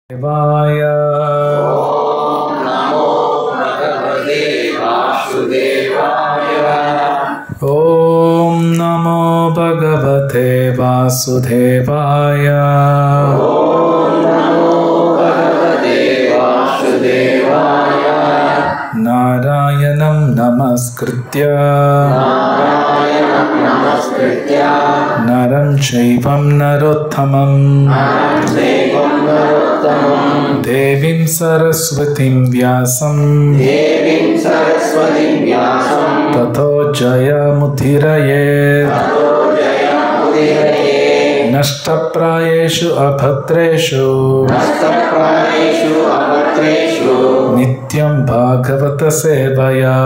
Devaya. Om Namo Bhagavate Vasudevaya. Om Namo Bhagavate Vasudevaya. Om Namo Bhagavate Vasudevaya. Narayanam Namaskritya Naram Chaivam Narottamam Devim Saraswatim Vyasam Tato Jayamudhiraye Nashtaprayeshu Abhatreshu Nityam Bhagavata Sevaya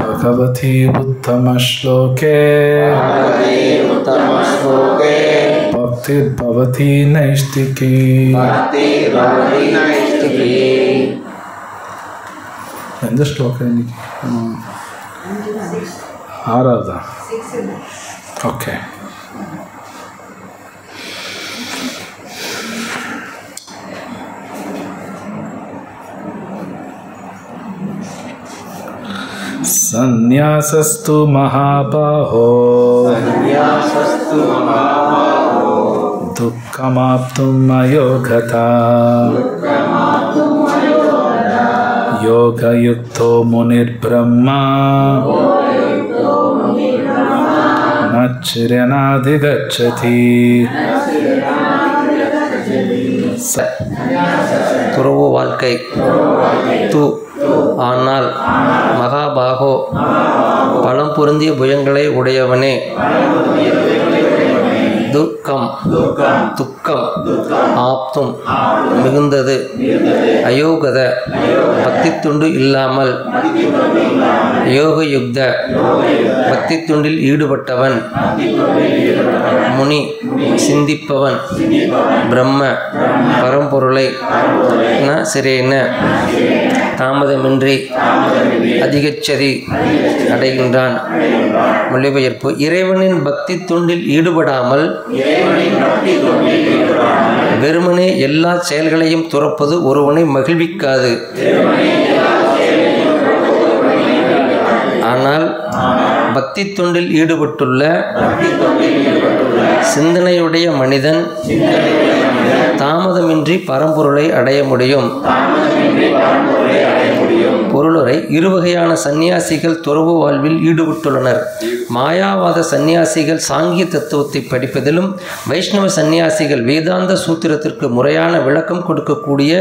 Bhagavati Uttama Shloke Bhakti Bhavati Naistiki. எந்த ஸ்லோகம் இன்னைக்கு? ஆறாவதா? Okay. Sannyasasthu mahabaho dukkhamaptum ayogata yoga yukto munir brahma nachiryanadi gacchati. துறவு வாழ்க்கை ஆனால் மகாபாகோ பலம் பொருந்திய புயங்களை உடையவனே துக்கம் ஆப்தும் மிகுந்தது அயோகத பக்தி துண்டு இல்லாமல் யோகயுக்த பக்தி துண்டில் ஈடுபட்டவன் முனி சிந்திப்பவன் பிரம்ம பரம்பொருளை ந சிரேன தாமதமின்றி அதிகச்சதி அடைகின்றான். மொழிபெயர்ப்பு: இறைவனின் பக்தி தொண்டில் ஈடுபடாமல் வெறுமனே எல்லா செயல்களையும் துறப்பது ஒருவனை மகிழ்விக்காது. ஆனால் பக்தி தொண்டில் ஈடுபட்டுள்ள சிந்தனையுடைய மனிதன் தாமதமின்றி பரம்பொருளை அடைய முடியும். பொருளுரை: இருவகையான சந்நியாசிகள் துறவு வாழ்வில் ஈடுபட்டுள்ளனர். மாயாவாத சந்நியாசிகள் சாங்கிய தத்துவத்தை படிப்பதிலும், வைஷ்ணவ சந்நியாசிகள் வேதாந்த சூத்திரத்திற்கு முறையான விளக்கம் கொடுக்கக்கூடிய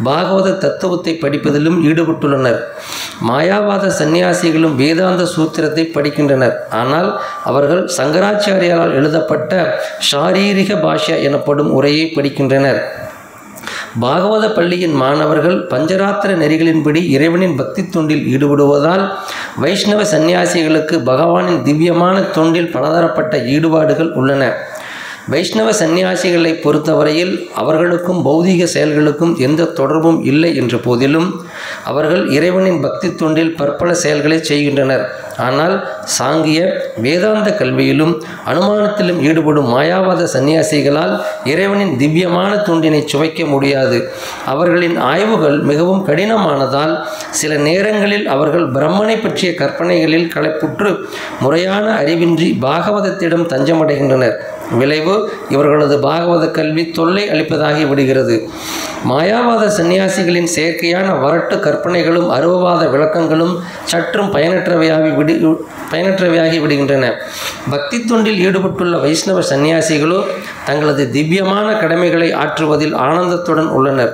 பாகவத தத்துவத்தை படிப்பதிலும் ஈடுபட்டுள்ளனர். மாயாவாத சந்நியாசிகளும் வேதாந்த சூத்திரத்தை படிக்கின்றனர். ஆனால் அவர்கள் சங்கராச்சாரியாரால் எழுதப்பட்ட ஷாரீரிக பாஷ்யா எனப்படும் உரையை படிக்கின்றனர். பாகவத பள்ளியின் மாணவர்கள் பஞ்சராத்திர நெறிகளின்படி இறைவனின் பக்தி தொண்டில் ஈடுபடுவதால் வைஷ்ணவ சந்நியாசிகளுக்கு பகவானின் திவ்யமான தொண்டில் பலதரப்பட்ட ஈடுபாடுகள் உள்ளன. வைஷ்ணவ சந்நியாசிகளை பொறுத்தவரையில் அவர்களுக்கும் பௌதிக செயல்களுக்கும் எந்த தொடர்பும் இல்லை என்ற போதிலும் அவர்கள் இறைவனின் பக்தி தொண்டில் பற்பல செயல்களை செய்கின்றனர். ஆனால் சாங்கிய வேதாந்த கல்வியிலும் அனுமானத்திலும் ஈடுபடும் மாயாவாத சந்நியாசிகளால் இறைவனின் திவ்யமான தொண்டினை சுவைக்க முடியாது. அவர்களின் ஆய்வுகள் மிகவும் கடினமானதால் சில நேரங்களில் அவர்கள் பிரம்மனை பற்றிய கற்பனைகளில் களைப்புற்று முறையான அறிவின்றி பாகவதத்திடம் தஞ்சமடைகின்றனர். விளைவு இவர்களது பாகவத கல்வி தொல்லை அளிப்பதாகி விடுகிறது. மாயாவாத சந்நியாசிகளின் செயற்கையான வரட்டு கற்பனைகளும் அருவவாத விளக்கங்களும் சற்றும் பயனற்றவையாகி விடுகின்றன. பக்தி தொண்டில் ஈடுபட்டுள்ள வைஷ்ணவ சந்நியாசிகளோ தங்களது திவ்யமான கடமைகளை ஆற்றுவதில் ஆனந்தத்துடன் உள்ளனர்.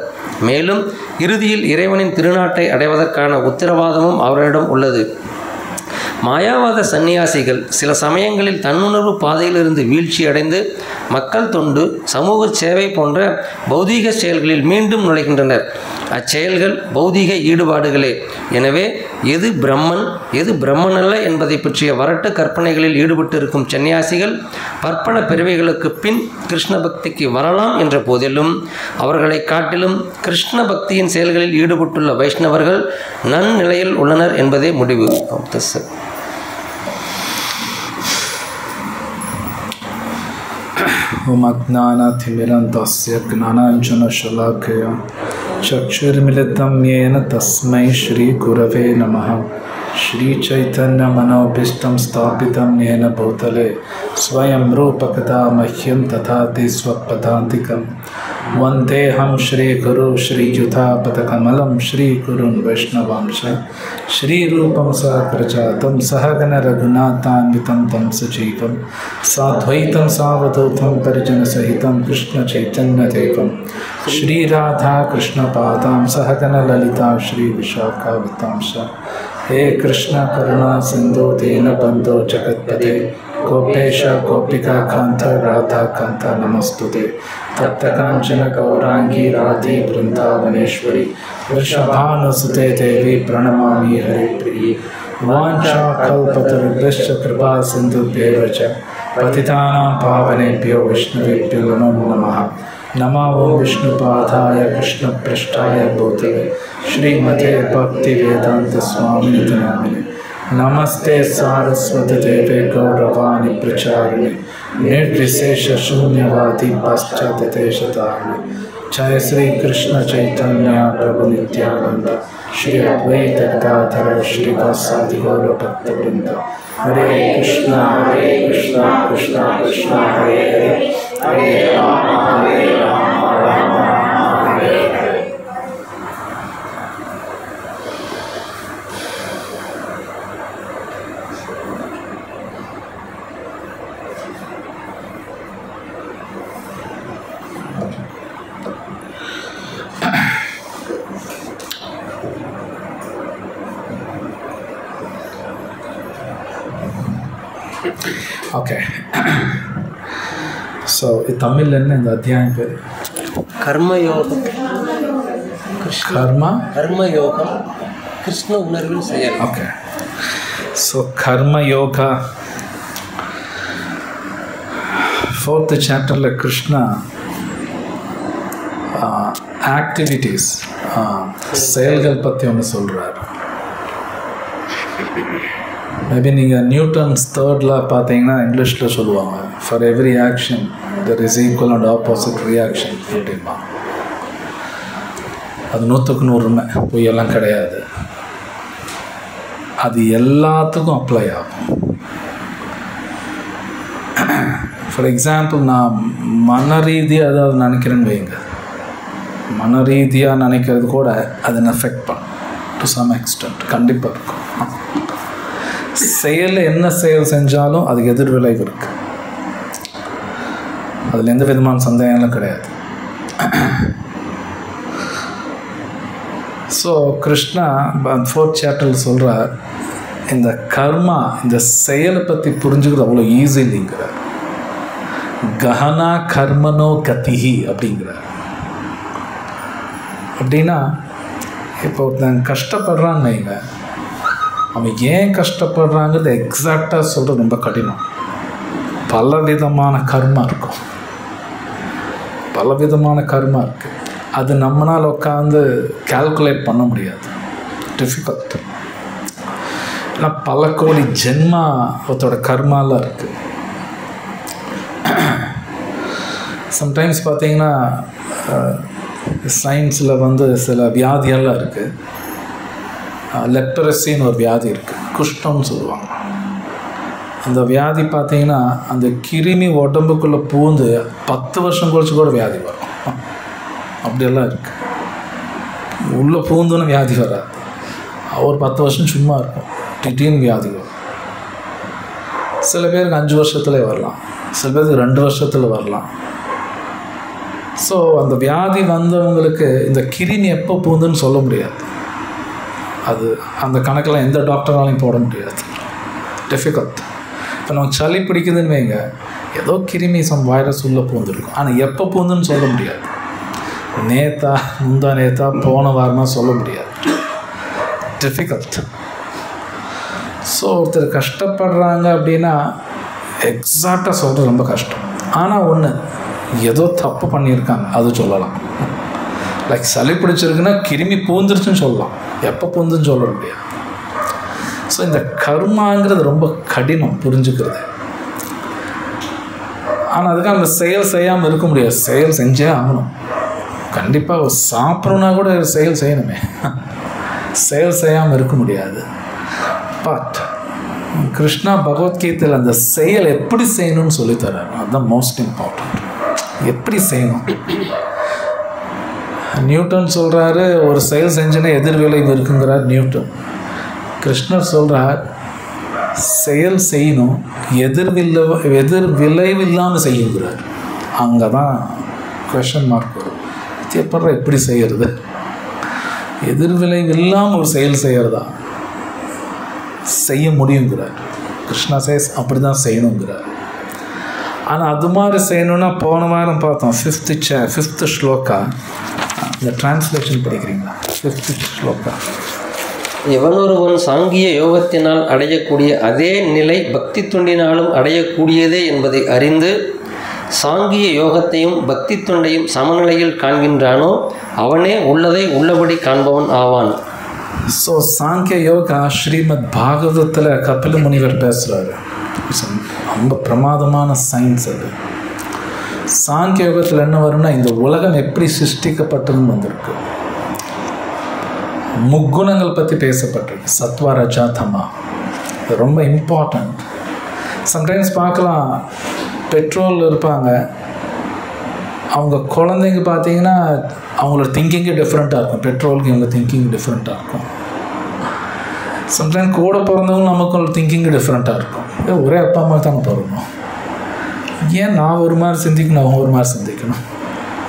மேலும் இறுதியில் இறைவனின் திருநாட்டை அடைவதற்கான உத்தரவாதமும் அவர்களிடம் உள்ளது. மாயாவாத சந்நியாசிகள் சில சமயங்களில் தன்னுணர்வு பாதையிலிருந்து வீழ்ச்சியடைந்து மக்கள் தொண்டு, சமூக சேவை போன்ற பௌதீக செயல்களில் மீண்டும் நுழைகின்றனர். அச்செயல்கள் பௌதீக ஈடுபாடுகளே. எனவே எது பிரம்மன் எது பிரம்மனல்ல என்பதை பற்றிய வரட்டு கற்பனைகளில் ஈடுபட்டிருக்கும் சந்நியாசிகள் பற்பல பிறவிகளுக்கு பின் கிருஷ்ண பக்திக்கு வரலாம் என்ற போதிலும் அவர்களை காட்டிலும் கிருஷ்ண பக்தியின் செயல்களில் ஈடுபட்டுள்ள வைஷ்ணவர்கள் நன்னிலையில் உள்ளனர் என்பதே முடிவு. ओम अज्ञानातिमिरन्तस्य ज्ञानाञ्जनशलाकया चक्षुर्मिलितं येन तस्मै श्रीगुरवे नमः। श्रीचैतन्यमनोभीष्टं स्थापितं येन भूतले स्वयं रूपकथा मह्यं ददाति स्वपदान्तिकं। वन्देऽहं श्रीगुरु श्रीयुतापदकमलं श्रीगुरुन् वैष्णवांश श्रीरूपं सहस्रजातं सहगण रघुनाथान्वितं तं सजीवं साद्वैतं सावधूतं परिजनसहितं कृष्णचैतन्यदेवं श्रीराधा कृष्णपादां सहगण ललिता श्रीविशाखावतांश। हे कृष्ण करुणा सिंधु दीनबंधो जगत्पते गोपेश गोपिका कांत राधा कांत नमस्तुते। तप्त कांचन गौरांगी राधे वृंदावनेश्वरी वृषभानुसुते देवी प्रणमामि हरिप्रिये। वाञ्छाकल्पतरुभ्यश्च कृपा सिन्धुभ्येव च पतितानां पावनेभ्यो वैष्णवेभ्यो नमो नमः। नमो विष्णुपादाय कृष्णपृष्ठाय भूतले श्रीमते भक्तिवेदांत स्वामिनिति नामिने। नमस्ते सारस्वती देवे गौरवाणी प्रचारिणे निर्विशेष शून्यवादी पाश्चात्यदेशतारिणे। जय श्री कृष्ण चैतन्य प्रभु नित्यानंद श्री अद्वैत गदाधर श्रीवासादि गौर भक्तवृंद। हरे कृष्णा कृष्णा कृष्णा हरे हरे हरे राम राम राम हरे हरे। ஓகே, ஸோ தமிழில் என்ன இந்த அத்தியாயம் பேர்? கர்மயோகம். கர்மயோகம் கிருஷ்ண உணர்வில் செயல். ஓகே, ஸோ கர்மயோகா 4th சாப்டரில் கிருஷ்ணா ஆக்டிவிட்டீஸ் செயல்கள் பற்றி ஒன்று சொல்கிறார். மேபி நீங்கள் நியூட்டன்ஸ் 3rd law பார்த்தீங்கன்னா இங்கிலீஷில் சொல்லுவாங்க, for every action there is equal and opposite reaction அப்படின்பா. அது 100க்கு 100 உண்மை, பொய்யெல்லாம் கிடையாது. அது எல்லாத்துக்கும் அப்ளை ஆகும். ஃபார் எக்ஸாம்பிள், நான் மன ரீதியாக ஏதாவது நினைக்கிறேன்னு வைங்க, மன ரீதியாக நினைக்கிறது கூட அதை எஃபெக்ட் பண்ணும் டு சம் எக்ஸ்டென்ட், கண்டிப்பாக இருக்கும். செயலில் என்ன செயல் செஞ்சாலும் அதுக்கு எதிர்விளைவு இருக்கு, அதில் எந்த விதமான சந்தேகங்களும் கிடையாது. ஸோ கிருஷ்ணா 4th சாப்டரில் சொல்கிறார், இந்த கர்மா, இந்த செயலை பற்றி புரிஞ்சுக்கிறது அவ்வளோ ஈஸி இல்லைங்கிறார். கஹனா கர்மனோ கதிஹி அப்படிங்கிறார். அப்படின்னா இப்போ ஒருத்தன் கஷ்டப்படுறான்னு வைங்க, அவன் ஏன் கஷ்டப்படுறாங்கிறது எக்ஸாக்டாக சொல்கிறது ரொம்ப கடினம். பலவிதமான கர்மா இருக்கும், பலவிதமான கர்மா இருக்குது. அது நம்மளால் உட்காந்து கால்குலேட் பண்ண முடியாது, டிஃபிகல்ட். ஏன்னா பல கோடி ஜென்மா ஒருத்தோட கர்மாலாம் இருக்குது. சம்டைம்ஸ் பார்த்தீங்கன்னா சயின்ஸில் சில வியாதியெல்லாம் இருக்குது. லெப்டரசின்னு ஒரு வியாதி இருக்குது, குஷ்டம்னு சொல்லுவாங்க. அந்த வியாதி பார்த்தீங்கன்னா அந்த கிருமி உடம்புக்குள்ளே பூந்து 10 வருஷம் கழிச்சு கூட வியாதி வரும். அப்படியெல்லாம் இருக்குது. உள்ளே பூந்துன்னு வியாதி வராது, ஒரு 10 வருஷம் சும்மா இருக்கும், திடீர்னு வியாதி வரும். சில பேருக்கு 5 வருஷத்துல வரலாம், சில பேருக்கு 2 வருஷத்தில் வரலாம். ஸோ அந்த வியாதி வந்தவங்களுக்கு இந்த கிருமி எப்போ பூந்துன்னு சொல்ல முடியாது. அது அந்த கணக்கெல்லாம் எந்த டாக்டராலையும் போட முடியாது, டிஃபிகல்ட். இப்போ நம்ம சளி பிடிக்குதுன்னு வைங்க, ஏதோ கிருமி வைரஸ் உள்ளே பூந்துருக்கும், ஆனால் எப்போ பூந்துன்னு சொல்ல முடியாது. நேத்தா முந்தா நேத்தா போன வாரமாக சொல்ல முடியாது, டிஃபிகல்ட். ஸோ ஒருத்தர் கஷ்டப்படுறாங்க அப்படின்னா எக்ஸாக்டாக சொல்கிறது ரொம்ப கஷ்டம். ஆனால் ஒன்று, ஏதோ தப்பு பண்ணியிருக்காங்க அது சொல்லலாம். லைக் சளி பிடிச்சிருக்குன்னா கிருமி பூந்துருச்சுன்னு சொல்லலாம், எப்போ பூந்துன்னு சொல்ல முடியாது. ஸோ இந்த கர்மாங்கிறது ரொம்ப கடினம் புரிஞ்சுக்கிறது. ஆனால் அதுக்காக அந்த செயல் செய்யாமல் இருக்க முடியாது. செயல் செஞ்சே ஆகணும். கண்டிப்பாக சாப்பிட்றோன்னா கூட செயல் செய்யணுமே. செயல் செய்யாமல் இருக்க முடியாது. பட் கிருஷ்ணா பகவத்கீதையில் அந்த செயல் எப்படி செய்யணும்னு சொல்லித்தரார். அதுதான் மோஸ்ட் இம்பார்ட்டண்ட். எப்படி செய்யணும்? நியூட்டன் சொல்கிறாரு ஒரு செயல் செஞ்சுன்னா எதிர் விளைவு இருக்குங்கிறார் நியூட்டன். கிருஷ்ணர் சொல்கிறார் செயல் செய்யணும், எதிர் விளைவு இல்லாமல் செய்யுங்கிறார். அங்கே தான் கொஷன் மார்க் வரும். எப்படி செய்கிறது? எதிர் விளைவு இல்லாமல் ஒரு செயல் செய்கிறதா? செய்ய முடியுங்கிறார். கிருஷ்ணா சேஸ் அப்படி தான் செய்யணுங்கிறார். ஆனால் அது மாதிரி செய்யணுன்னா போன வாரம் பார்த்தோம் 5th ஸ்லோகா. இந்த டிரான்ஸ்லேஷன் படிக்கிறீங்களா? 5th ஸ்லோகா. எவனொருவன் சாங்கிய யோகத்தினால் அடையக்கூடிய அதே நிலை பக்தி தொண்டினாலும் அடையக்கூடியதே என்பதை அறிந்து சாங்கிய யோகத்தையும் பக்தி தொண்டையும் சமநிலையில் காண்கின்றானோ அவனே உள்ளதை உள்ளபடி காண்பவன் ஆவான். ஸோ சாங்கிய யோகா ஸ்ரீமத் பாகவதத்தில் கபில முனிவர் பேசுகிறாரு. ரொம்ப பிரமாதமான சயின்ஸ் அது. சாங்கிய யோகத்தில் என்ன வரும்னா இந்த உலகம் எப்படி சிருஷ்டிக்கப்பட்டதுன்னு வந்திருக்கு. முக்குணங்கள் பற்றி பேசப்பட்டிருக்கு. சத்வா ரஜா தமா. இது ரொம்ப இம்பார்ட்டண்ட். சம்டைம்ஸ் பார்க்கலாம், பெட்ரோல் இருப்பாங்க, அவங்க குழந்தைங்க பார்த்தீங்கன்னா அவங்களோட திங்கிங்கே டிஃப்ரெண்ட்டாக இருக்கும். பெட்ரோலுக்கு இவங்க திங்கிங் டிஃப்ரெண்ட்டாக இருக்கும். சம்டைம்ஸ் கூட பிறந்தவங்க நமக்கு திங்கிங் டிஃப்ரெண்ட்டாக இருக்கும். ஒரே அப்பா அம்மா தானே பிறந்தோம், ஏன் நான் ஒரு மாதிரி சிந்திக்கணும், அவங்க ஒரு மாதிரி சிந்திக்கணும்?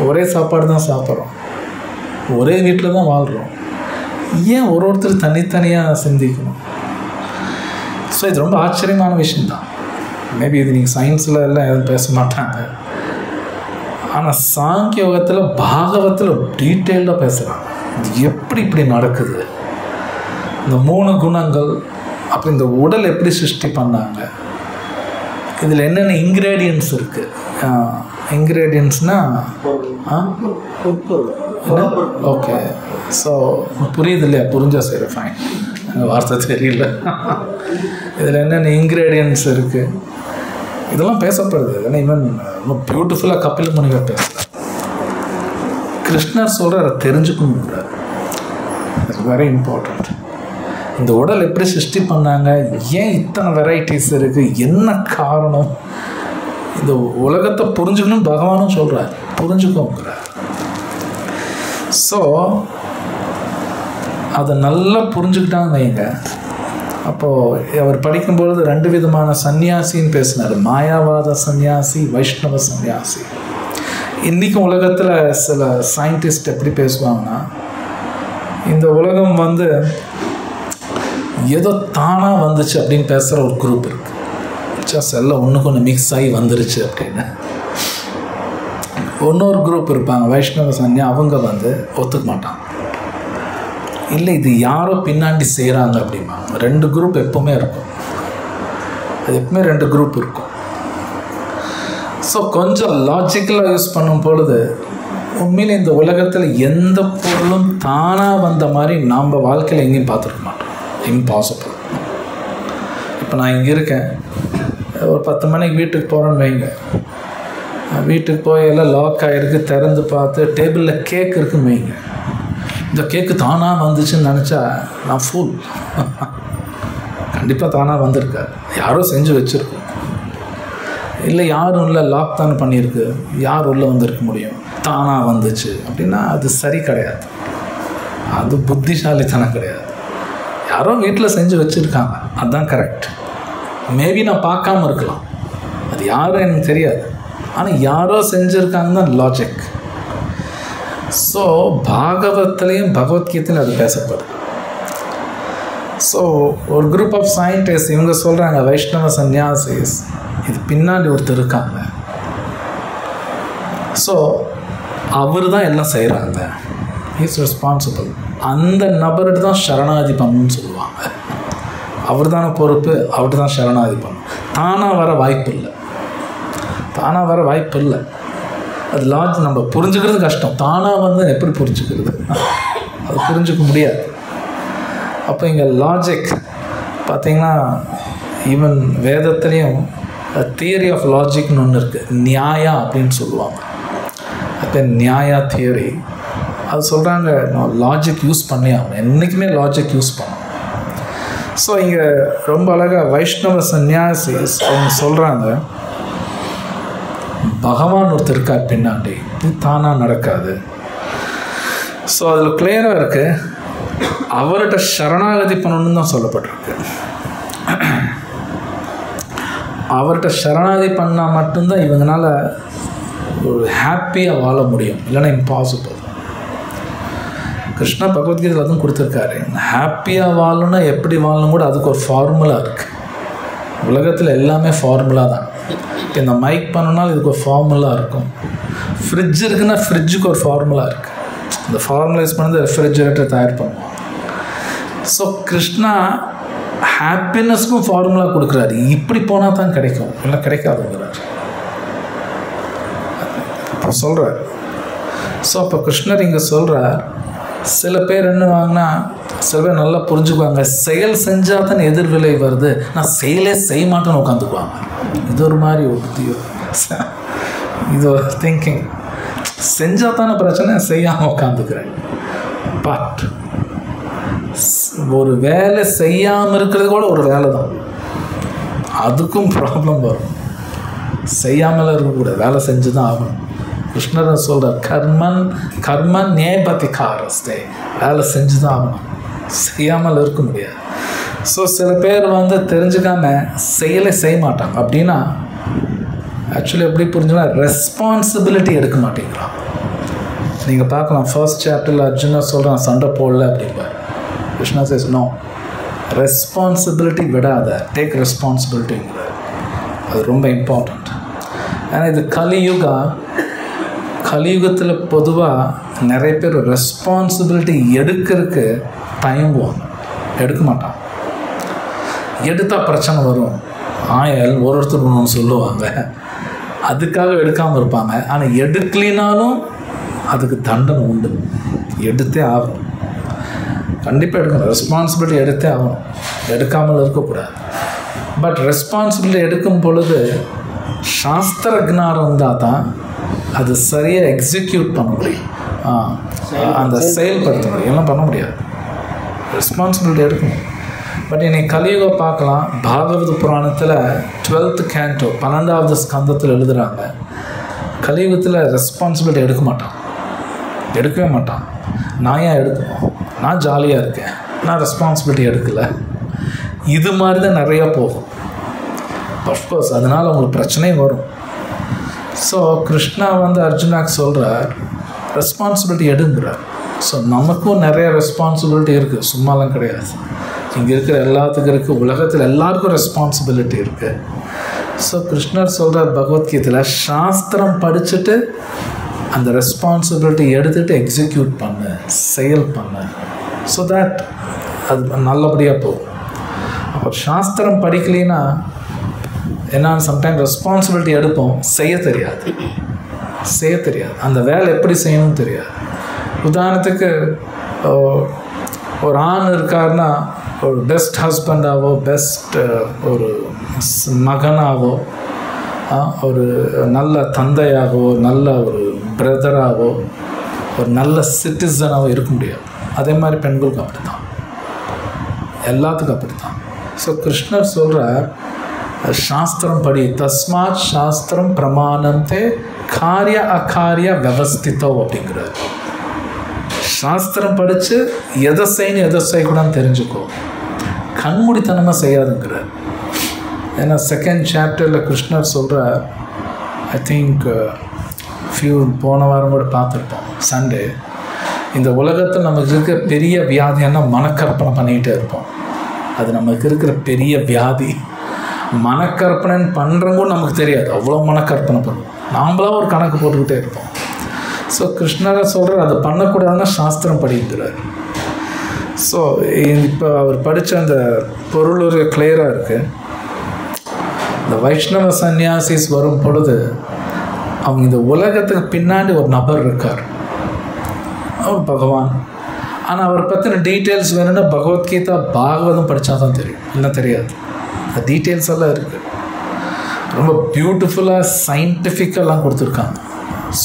ஒரே சாப்பாடு தான் சாப்பிட்றோம், ஒரே வீட்டில் தான் வாழ்கிறோம், ஏன் ஒருத்தர் தனித்தனியாக சிந்திக்கணும்? ஸோ இது ரொம்ப ஆச்சரியமான விஷயந்தான். மேபி இது நீங்கள் சயின்ஸில் எல்லாம் எதுவும் பேச மாட்டாங்க. ஆனால் சாங்கிய யோகத்தில் பாகவத்தில் டீட்டெயில்டாக பேசுகிறாங்க. இது எப்படி இப்படி நடக்குது, இந்த 3 குணங்கள், அப்புறம் இந்த உடல் எப்படி சிருஷ்டி பண்ணாங்க, இதில் என்னென்ன இன்க்ரீடியன்ட்ஸ் இருக்குது. இன்க்ரீடியன்ட்ஸ்னால் ஓகே, ஸோ புரியுது இல்லையா? புரிஞ்சால் சரி, ஃபைன். வார்த்தை தெரியல. இதில் என்னென்ன இன்க்ரீடியன்ட்ஸ் இருக்குது இதெல்லாம் பேசப்படுது. இதெல்லாம் ஈவன் ரொம்ப பியூட்டிஃபுல்லாக கபில முனிவர் பேசுகிறார். கிருஷ்ணர் சொல்கிற அதை தெரிஞ்சுக்கணுங்கிறார். It's very important. இந்த உடல் எப்படி சிருஷ்டி பண்ணாங்க, ஏன் இத்தனை வெரைட்டிஸ் இருக்குது, என்ன காரணம், இந்த உலகத்தை புரிஞ்சுக்கணும்னு பகவானும் சொல்கிறார். புரிஞ்சுக்கோங்கிறார். ஸோ அதை நல்லா புரிஞ்சுக்கிட்டாங்க வைங்க. அப்போது அவர் படிக்கும்பொழுது 2 விதமான சன்னியாசின்னு பேசினார். மாயாவாத சன்னியாசி, வைஷ்ணவ சன்னியாசி. இன்றைக்கும் உலகத்தில் சில சயின்டிஸ்ட் எப்படி பேசுவாங்கன்னா, இந்த உலகம் ஏதோ தானாக வந்துச்சு அப்படின்னு பேசுகிற ஒரு குரூப் இருக்குது. ஜஸ்ட் எல்லாம் ஒன்றுக்கு ஒன்று மிக்ஸ் ஆகி வந்துருச்சு அப்படின்னு. இன்னொரு குரூப் இருப்பாங்க வைஷ்ணவ சன்னியா, அவங்க ஒத்துக்க மாட்டாங்க. இல்லை இது யாரோ பின்னாடி செய்கிறாங்க அப்படிம்பாங்க. 2 குரூப் எப்போவுமே இருக்கும். அது எப்பவுமே 2 குரூப் இருக்கும். ஸோ கொஞ்சம் லாஜிக்கலாக யூஸ் பண்ணும் பொழுது உண்மையிலே இந்த உலகத்தில் எந்த பொருளும் தானாக வந்த மாதிரி நாம் வாழ்க்கையில் எங்கேயும் பார்த்துருக்க மாட்டோம். இம்பாசிபிள். இப்போ நான் இங்கே இருக்கேன், ஒரு 10 மணிக்கு வீட்டுக்கு போகிறேன்னு வைங்க. வீட்டுக்கு போய் எல்லாம் லாக் ஆகிருக்கு, திறந்து பார்த்து டேபிளில் கேக் இருக்குன்னு வைங்க. இந்த கேக்கு தானாக வந்துச்சுன்னு நினச்சா நான் ஃபுல். கண்டிப்பாக தானாக வந்திருக்காரு, யாரோ செஞ்சு வச்சுருக்கோம். இல்லை யாரும் இல்லை, லாக் தானே பண்ணியிருக்கு, யார் உள்ளே வந்திருக்க முடியும், தானாக வந்துச்சு அப்படின்னா அது சரி கிடையாது. அது புத்திசாலித்தனம் கிடையாது. யாரோ வீட்டில் செஞ்சு வச்சுருக்காங்க, அதுதான் கரெக்ட். மேபி நான் பார்க்காம இருக்கலாம், அது யாரும் எனக்கு தெரியாது, ஆனால் யாரோ செஞ்சுருக்காங்க தான் லாஜிக். ஸோ பாகவத்திலையும் பகவத்கீதையிலும் அது பேசப்படுது. ஸோ ஒரு குரூப் ஆஃப் சயின்டிஸ்ட் இவங்க சொல்கிறாங்க, வைஷ்ணவ சன்னியாசிஸ் இது பின்னாடி ஒருத்தர் இருக்காங்க. ஸோ அவர் தான் எல்லாம் செய்கிறாங்க, இஸ் ரெஸ்பான்சிபிள். அந்த நபர்கிட்ட தான் சரணாகதி பண்ணணும்னு சொல்லுவாங்க. அவர் தானே பொறுப்பு, அவர்கிட்ட தான் சரணாகதி பண்ணணும். தானாக வர வாய்ப்பு இல்லை, தானாக வர வாய்ப்பு இல்லை. அது நம்ம புரிஞ்சுக்கிறது கஷ்டம். தானாக எப்படி புரிஞ்சுக்கிறது, அது புரிஞ்சுக்க முடியாது. அப்போ இங்கே லாஜிக் பார்த்திங்கன்னா ஈவன் வேதத்துலேயும் தியரி ஆஃப் லாஜிக்னு ஒன்று இருக்குது, நியாயா அப்படின்னு சொல்லுவாங்க. அப்போ நியாயா தியரி அது சொல்கிறாங்க, நான் லாஜிக் யூஸ் பண்ணி ஆகணும், என்றைக்குமே லாஜிக் யூஸ் பண்ணணும். ஸோ இங்கே ரொம்ப அழகாக வைஷ்ணவ சன்னியாசிஸ் அவங்க சொல்கிறாங்க, பகவான் ஒருத்தர் இருக்கார் பின்னாடி, இது தானாக நடக்காது. ஸோ அதில் கிளியராக இருக்குது, அவர்கிட்ட சரணாகதி பண்ணணும்னு தான் சொல்லப்பட்டிருக்கு. அவர்கிட்ட சரணாகதி பண்ணால் மட்டும்தான் இவங்களால ஒரு ஹாப்பியாக வாழ முடியும், இல்லைன்னா இம்பாசிபிள். கிருஷ்ணா பகவத்கீதையில் அதுவும் கொடுத்துருக்காரு, ஹாப்பியாக வாழணும்னா எப்படி வாழணும் கூட அதுக்கு ஒரு ஃபார்முலா இருக்குது. உலகத்தில் எல்லாமே ஃபார்முலா தான். இப்போ இந்த மைக் பண்ணணும்னாலும் இதுக்கு ஒரு ஃபார்முலா இருக்கும். ஃப்ரிட்ஜ் இருக்குன்னா ஃப்ரிட்ஜுக்கு ஒரு ஃபார்முலா இருக்குது. இந்த ஃபார்முலைஸ் பண்ணி ரெஃப்ரிஜரேட்டர் தயார் பண்ணுவாங்க. ஸோ கிருஷ்ணா ஹாப்பினஸ்க்கும் ஃபார்முலா கொடுக்குறாரு, இப்படி போனால் தான் கிடைக்கும், இல்லை கிடைக்காதுங்கிறார். அப்போ சொல்கிறார். ஸோ அப்போ கிருஷ்ணர் இங்கே சொல்கிறார், சில பேர் என்ன வாங்கினா, சில பேர் நல்லா புரிஞ்சுக்குவாங்க, செயல் செஞ்சால் தான் எதிர்விலை வருது, நான் செயலே செய்ய மாட்டேன்னு உட்காந்துக்குவாங்க. இது ஒரு மாதிரி ஒரு இது ஒரு திங்கிங். செஞ்சால் தானே பிரச்சனை, செய்யாமல் உட்காந்துக்கிறேன். பட் ஒரு வேலை செய்யாமல் இருக்கிறது கூட ஒரு வேலை தான், அதுக்கும் ப்ராப்ளம் வரும். செய்யாமல் இருக்கக்கூடாது, வேலை செஞ்சு தான் ஆகணும். கிருஷ்ணர் சொல்கிறார், கர்மன் நேபதிகாரஸ்தே, வேலை செஞ்சு தான் ஆகணும், செய்யாமல் இருக்க முடியாது. ஸோ சில பேர் தெரிஞ்சுக்காம செயலை செய்ய மாட்டாங்க. அப்படின்னா ஆக்சுவலி எப்படி புரிஞ்சுன்னா, ரெஸ்பான்சிபிலிட்டி எடுக்க மாட்டேங்கிறான். நீங்கள் பார்க்கலாம், ஃபர்ஸ்ட் சாப்டரில் அர்ஜுனா சொல்கிறான் சண்டை போடல அப்படின்பார். கிருஷ்ணா சேஸ் நோ, ரெஸ்பான்சிபிலிட்டி விடாத, டேக் ரெஸ்பான்சிபிலிட்டிங்கிறார். அது ரொம்ப இம்பார்ட்டண்ட். ஏன்னா இது கலியுகத்தில் பொதுவாக நிறைய பேர் ரெஸ்பான்சிபிலிட்டி எடுக்கிறதுக்கு தயங்குவாங்க, எடுக்க மாட்டான். எடுத்தால் பிரச்சனை வரும், ஒருத்தர் ஒன்று சொல்லுவாங்க, அதுக்காக எடுக்காமல் இருப்பாங்க. ஆனால் எடுக்கலினாலும் அதுக்கு தண்டனை உண்டு, எடுத்தே ஆகும். கண்டிப்பாக எடுக்கணும், ரெஸ்பான்சிபிலிட்டி எடுத்தே ஆகணும், எடுக்காமல் இருக்கக்கூடாது. பட் ரெஸ்பான்சிபிலிட்டி எடுக்கும் பொழுது சாஸ்திர ஞானம் இருந்தால் தான் அது சரியாக எக்ஸிக்யூட் பண்ண முடியும், அந்த செயல்படுத்த முடியும். எல்லாம் பண்ண முடியாது, ரெஸ்பான்சிபிலிட்டி எடுக்கணும். பட் இன்னைக்கு கலியுகம் பார்க்கலாம், பாகவத புராணத்தில் 12th canto 12வது ஸ்கந்தத்தில் எழுதுகிறாங்க, கலியுகத்தில் ரெஸ்பான்சிபிலிட்டி எடுக்க மாட்டான், எடுக்கவே மாட்டான். நான் ஏன் எடுக்கணும், நான் ஜாலியாக இருக்கேன், நான் ரெஸ்பான்சிபிலிட்டி எடுக்கலை. இது மாதிரி தான் நிறையா போகும். அஃப்கோர்ஸ் அதனால் அவங்களுக்கு பிரச்சனையும் வரும். ஸோ கிருஷ்ணா அர்ஜுனாக்கு சொல்கிறார், ரெஸ்பான்சிபிலிட்டி எடுங்கிறார். ஸோ நமக்கும் நிறைய ரெஸ்பான்சிபிலிட்டி இருக்குது, சும்மாலாம் கிடையாது. இங்கே இருக்கிற எல்லாத்துக்கும் இருக்குது, உலகத்தில் எல்லாருக்கும் ரெஸ்பான்சிபிலிட்டி இருக்குது. ஸோ கிருஷ்ணர் சொல்கிறார் பகவத்கீதையில், சாஸ்திரம் படிச்சுட்டு அந்த ரெஸ்பான்சிபிலிட்டி எடுத்துகிட்டு எக்ஸிக்யூட் பண்ணு, செயல் பண்ணு. ஸோ தட் அது நல்லபடியாக போகும். அப்போ சாஸ்திரம் படிக்கலைன்னா என்னன்னு, சம்டைம் ரெஸ்பான்சிபிலிட்டி எடுப்போம், செய்ய தெரியாது, அந்த வேலை எப்படி செய்யணும்னு தெரியாது. உதாரணத்துக்கு ஒரு ஆண் இருக்காருன்னா, ஒரு பெஸ்ட் ஹஸ்பண்டாவோ, பெஸ்ட் ஒரு மகனாவோ, ஒரு நல்ல தந்தையாகவோ, நல்ல ஒரு பிரதராகவோ, ஒரு நல்ல சிட்டிசனாகவோ இருக்க முடியாது. அதே மாதிரி பெண்களுக்கு அப்படி தான், எல்லாத்துக்கும் அப்படி தான். ஸோ கிருஷ்ணர் சொல்கிறார், சாஸ்திரம் படி, தஸ்மாத் சாஸ்திரம் பிரமாணந்தே காரிய அகாரிய வியவஸ்திதோ அப்படிங்கிறார். சாஸ்திரம் படித்து எதை செய்யணும் எதை செய்யக்கூடாதுன்னு தெரிஞ்சுக்கோ, கண்மூடித்தனமாக செய்யாதுங்கிறார். ஏன்னா செகண்ட் சாப்டரில் கிருஷ்ணர் சொல்கிறார், ஐ திங்க் போன வாரம் கூட பார்த்துருப்போம் சண்டே, இந்த உலகத்தில் நமக்கு இருக்கிற பெரிய வியாதின்னா மனக்கற்பனை பண்ணிக்கிட்டே இருப்போம். அது நமக்கு இருக்கிற பெரிய வியாதி. மனக்கற்பனை பண்ணுறவங்க நமக்கு தெரியாது, அவ்வளோ மனக்கற்பனை பண்ணுவோம், நாம்ளாம் ஒரு கணக்கு போட்டுக்கிட்டே இருப்போம். ஸோ கிருஷ்ணரை சொல்கிறார், அதை பண்ணக்கூடாதுன்னா சாஸ்திரம் படிக்கிறார். ஸோ இப்போ அவர் படித்த அந்த பொருள் ஒரு கிளியராக இருக்குது. இந்த வைஷ்ணவ சன்னியாசிஸ் வரும் பொழுது அவங்க இந்த உலகத்துக்கு பின்னாடி ஒரு நபர் இருக்கார், அவர் பகவான். ஆனால் அவரை பற்றின டீட்டெயில்ஸ் வேணும்னா பகவத்கீதா பாகவதம் படித்தா தான் தெரியும், இல்லை தெரியாது. அந்த டீட்டெயில்ஸ் எல்லாம் இருக்குது. ரொம்ப பியூட்டிஃபுல்லாக சயின்டிஃபிக்கெல்லாம் கொடுத்துருக்காங்க.